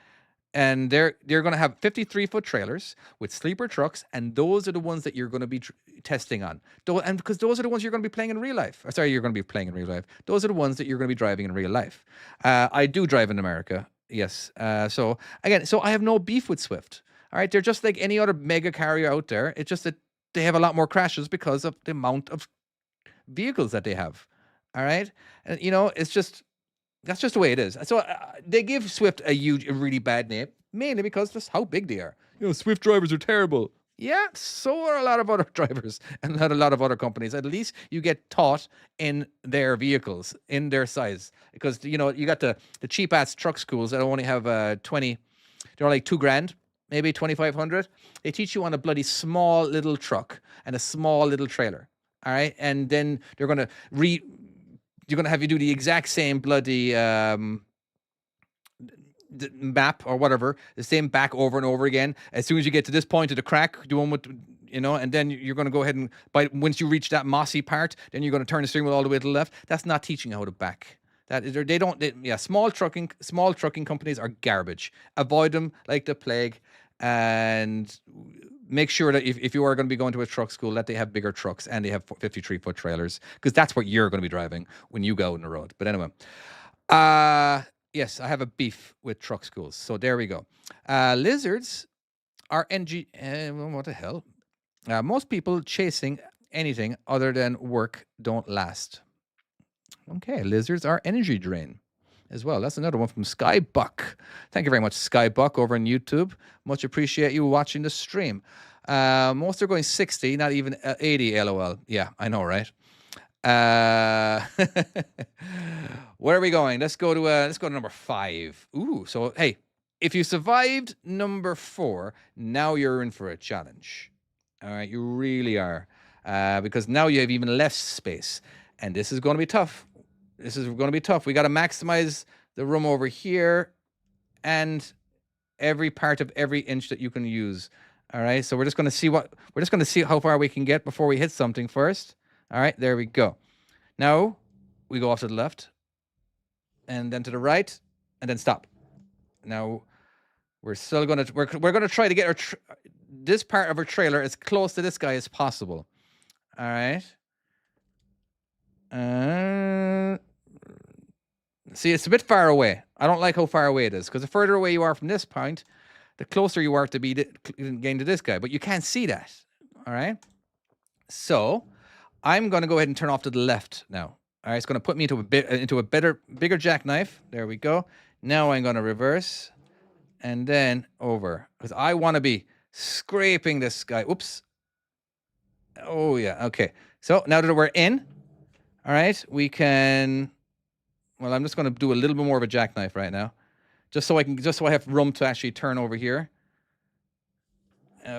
and they're going to have 53-foot trailers with sleeper trucks, and those are the ones that you're going to be testing on. And because those are the ones you're going to be playing in real life. Sorry, you're going to be playing in real life. Those are the ones that you're going to be driving in real life. I do drive in America, yes. So again, so I have no beef with Swift. All right, they're just like any other mega carrier out there. It's just that they have a lot more crashes because of the amount of vehicles that they have. All right, and it's just that's just the way it is. So they give Swift a really bad name, mainly because just how big they are. Swift drivers are terrible. Yeah, so are a lot of other drivers and a lot of other companies. At least you get taught in their vehicles, in their size. Because, you got the cheap ass truck schools that only have 20, they're like $2,000, maybe 2,500. They teach you on a bloody small little truck and a small little trailer. All right. And then they're going to you're going to have you do the exact same bloody map or whatever, the same back over and over again. As soon as you get to this point of the crack, doing what, and then you're going to go ahead and, once you reach that mossy part, then you're going to turn the steering wheel all the way to the left. That's not teaching you how to back. Small trucking companies are garbage. Avoid them like the plague, and make sure that if you are going to be going to a truck school, that they have bigger trucks and they have 53-foot trailers, because that's what you're going to be driving when you go on the road. But anyway, yes, I have a beef with truck schools. So there we go. Lizards are what the hell? Most people chasing anything other than work don't last. Okay, lizards are energy drain as well. That's another one from Skybuck. Thank you very much, Skybuck, over on YouTube. Much appreciate you watching the stream. Most are going 60, not even 80, LOL. Yeah, I know, right? Where are we going? Let's go to number 5. Ooh, so hey, if you survived number 4, now you're in for a challenge. All right, you really are, because now you have even less space, and this is going to be tough. This is going to be tough. We got to maximize the room over here and every part of every inch that you can use. All right, so we're just going to see how far we can get before we hit something first. All right, there we go. Now we go off to the left, and then to the right, and then stop. Now we're still going to we're going to try to get this part of our trailer as close to this guy as possible. All right. See, it's a bit far away. I don't like how far away it is, because the further away you are from this point, the closer you are to be getting to this guy. But you can't see that. All right. So I'm going to go ahead and turn off to the left now. All right, it's going to put me into a bigger jackknife. There we go. Now I'm going to reverse and then over, because I want to be scraping this guy. Oops. Oh yeah. Okay. So now that we're in, all right, we can. Well, I'm just going to do a little bit more of a jackknife right now, just so I have room to actually turn over here.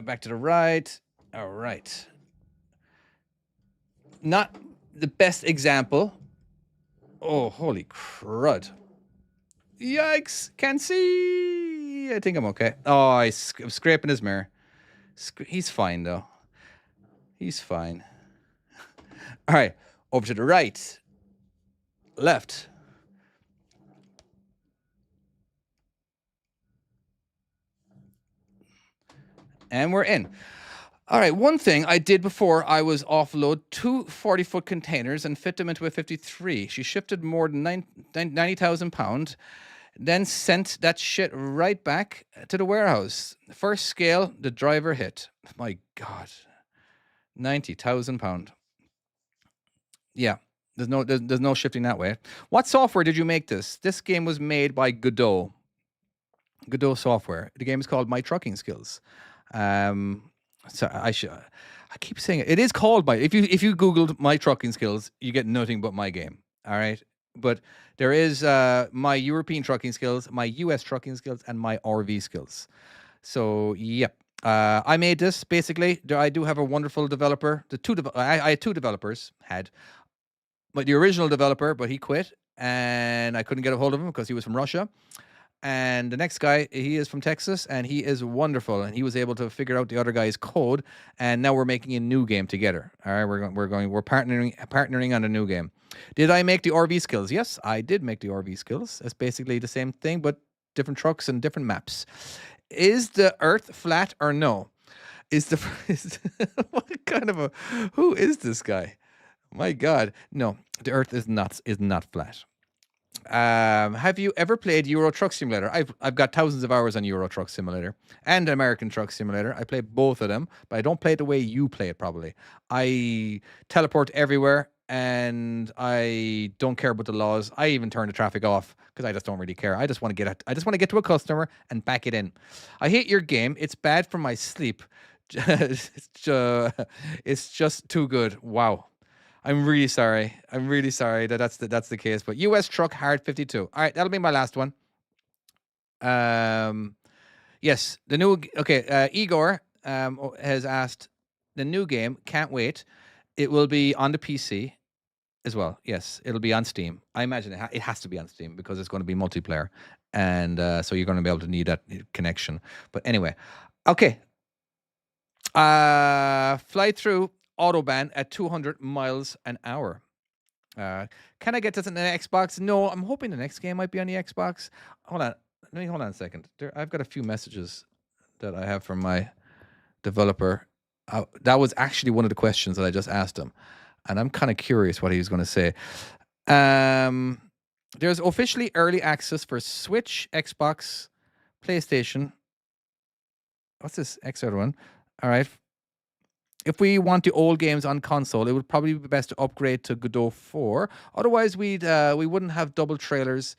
Back to the right. All right. Not the best example. Oh, holy crud. Yikes. Can't see. I think I'm okay. Oh, I'm scraping his mirror. He's fine, though. He's fine. All right. Over to the right. Left. And we're in. All right, one thing I did before I was offload 2 40-foot containers and fit them into a 53. She shifted more than 90,000 pounds, then sent that shit right back to the warehouse. First scale, the driver hit. My God, 90,000 pounds. Yeah, there's no shifting that way. What software did you make this? This game was made by Godot software. The game is called My Trucking Skills. So I keep saying it. It is called if you Googled My Trucking Skills, you get nothing but my game. All right. But there is my European trucking skills, my US trucking skills, and my RV skills. So yep. I made this basically. I do have a wonderful developer. I had 2 developers, but the original developer, but he quit, and I couldn't get a hold of him because he was from Russia. And the next guy, he is from Texas, and he is wonderful. And he was able to figure out the other guy's code, and now we're making a new game together. All right, we're partnering on a new game. Did I make the RV skills? Yes, I did make the RV skills. It's basically the same thing, but different trucks and different maps. Is the Earth flat or no? Is the what kind of a who is this guy? My God, no, the Earth is not flat. Have you ever played Euro Truck Simulator? I've got thousands of hours on Euro Truck Simulator and American Truck Simulator. I play both of them, but I don't play it the way you play it. Probably, I teleport everywhere, and I don't care about the laws. I even turn the traffic off because I just don't really care. I just want to I just want to get to a customer and back it in. I hate your game. It's bad for my sleep. It's just too good. Wow. I'm really sorry. I'm really sorry that that's the case. But U.S. Truck Hard 52. All right, that'll be my last one. Yes, the new. Okay, Igor has asked the new game. Can't wait. It will be on the PC as well. Yes, it'll be on Steam. I imagine it has to be on Steam because it's going to be multiplayer, and so you're going to be able to need that connection. But anyway, okay. Fly through autobahn at 200 miles an hour. Can I get this on the Xbox? No, I'm hoping the next game might be on the Xbox. Hold on. Let me hold on a second. I've got a few messages that I have from my developer. That was actually one of the questions that I just asked him, and I'm kind of curious what he was going to say. There's officially early access for Switch, Xbox, PlayStation. What's this extra one? All right. If we want the old games on console, it would probably be best to upgrade to Godot 4. Otherwise, we wouldn't have double trailers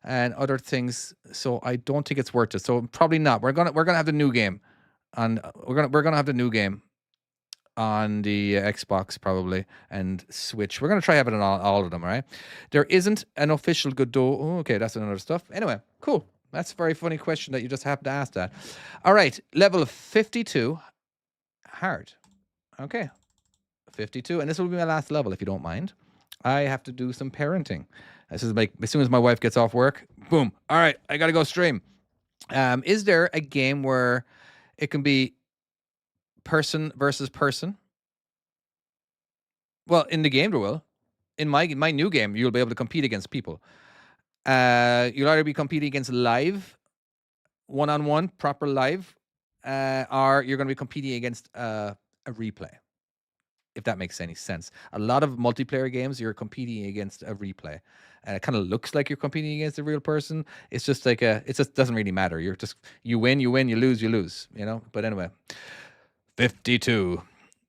and other things. So I don't think it's worth it. So probably not. We're gonna have the new game, and we're gonna have the new game on the Xbox probably and Switch. We're gonna try having it on all of them. All right. There isn't an official Godot. Oh, okay, that's another stuff. Anyway, cool. That's a very funny question that you just happened to ask that. All right, level 52, hard. Okay, 52, and this will be my last level if you don't mind. I have to do some parenting. This is like as soon as my wife gets off work, boom. All right, I gotta go stream. Is there a game where it can be person versus person? Well, in the game there will. In my new game, you'll be able to compete against people. You'll either be competing against live, one-on-one, proper live, or you're going to be competing against a replay. If that makes any sense. A lot of multiplayer games, you're competing against a replay. And it kind of looks like you're competing against a real person. It's just like it just doesn't really matter. You win, you lose, you lose, you know? But anyway, 52.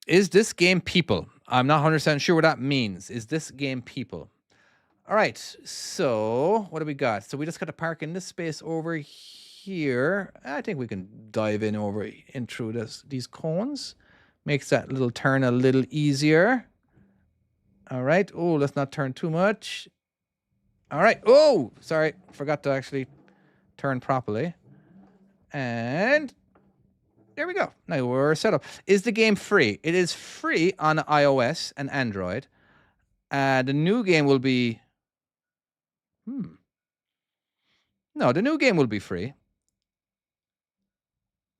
Is this game people? I'm not 100% sure what that means. Is this game people? All right, so what do we got? So we just got to park in this space over here. I think we can dive in through these cones. Makes that little turn a little easier. All right. Oh, let's not turn too much. All right. Oh, sorry. Forgot to actually turn properly. And there we go. Now we're set up. Is the game free? It is free on iOS and Android. The new game will be... No, the new game will be free.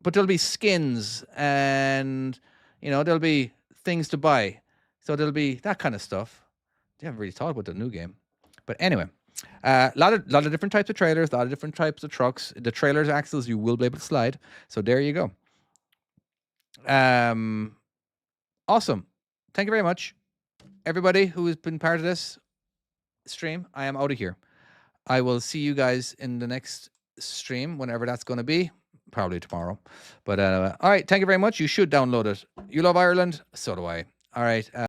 But there'll be skins and... You know, there'll be things to buy. So there'll be that kind of stuff. I haven't really thought about the new game. But anyway, a lot of different types of trailers, a lot of different types of trucks. The trailer's axles, you will be able to slide. So there you go. Awesome. Thank you very much. Everybody who has been part of this stream, I am out of here. I will see you guys in the next stream, whenever that's going to be. Probably tomorrow. But all right, thank you very much. You should download it. You love Ireland? So do I. All right.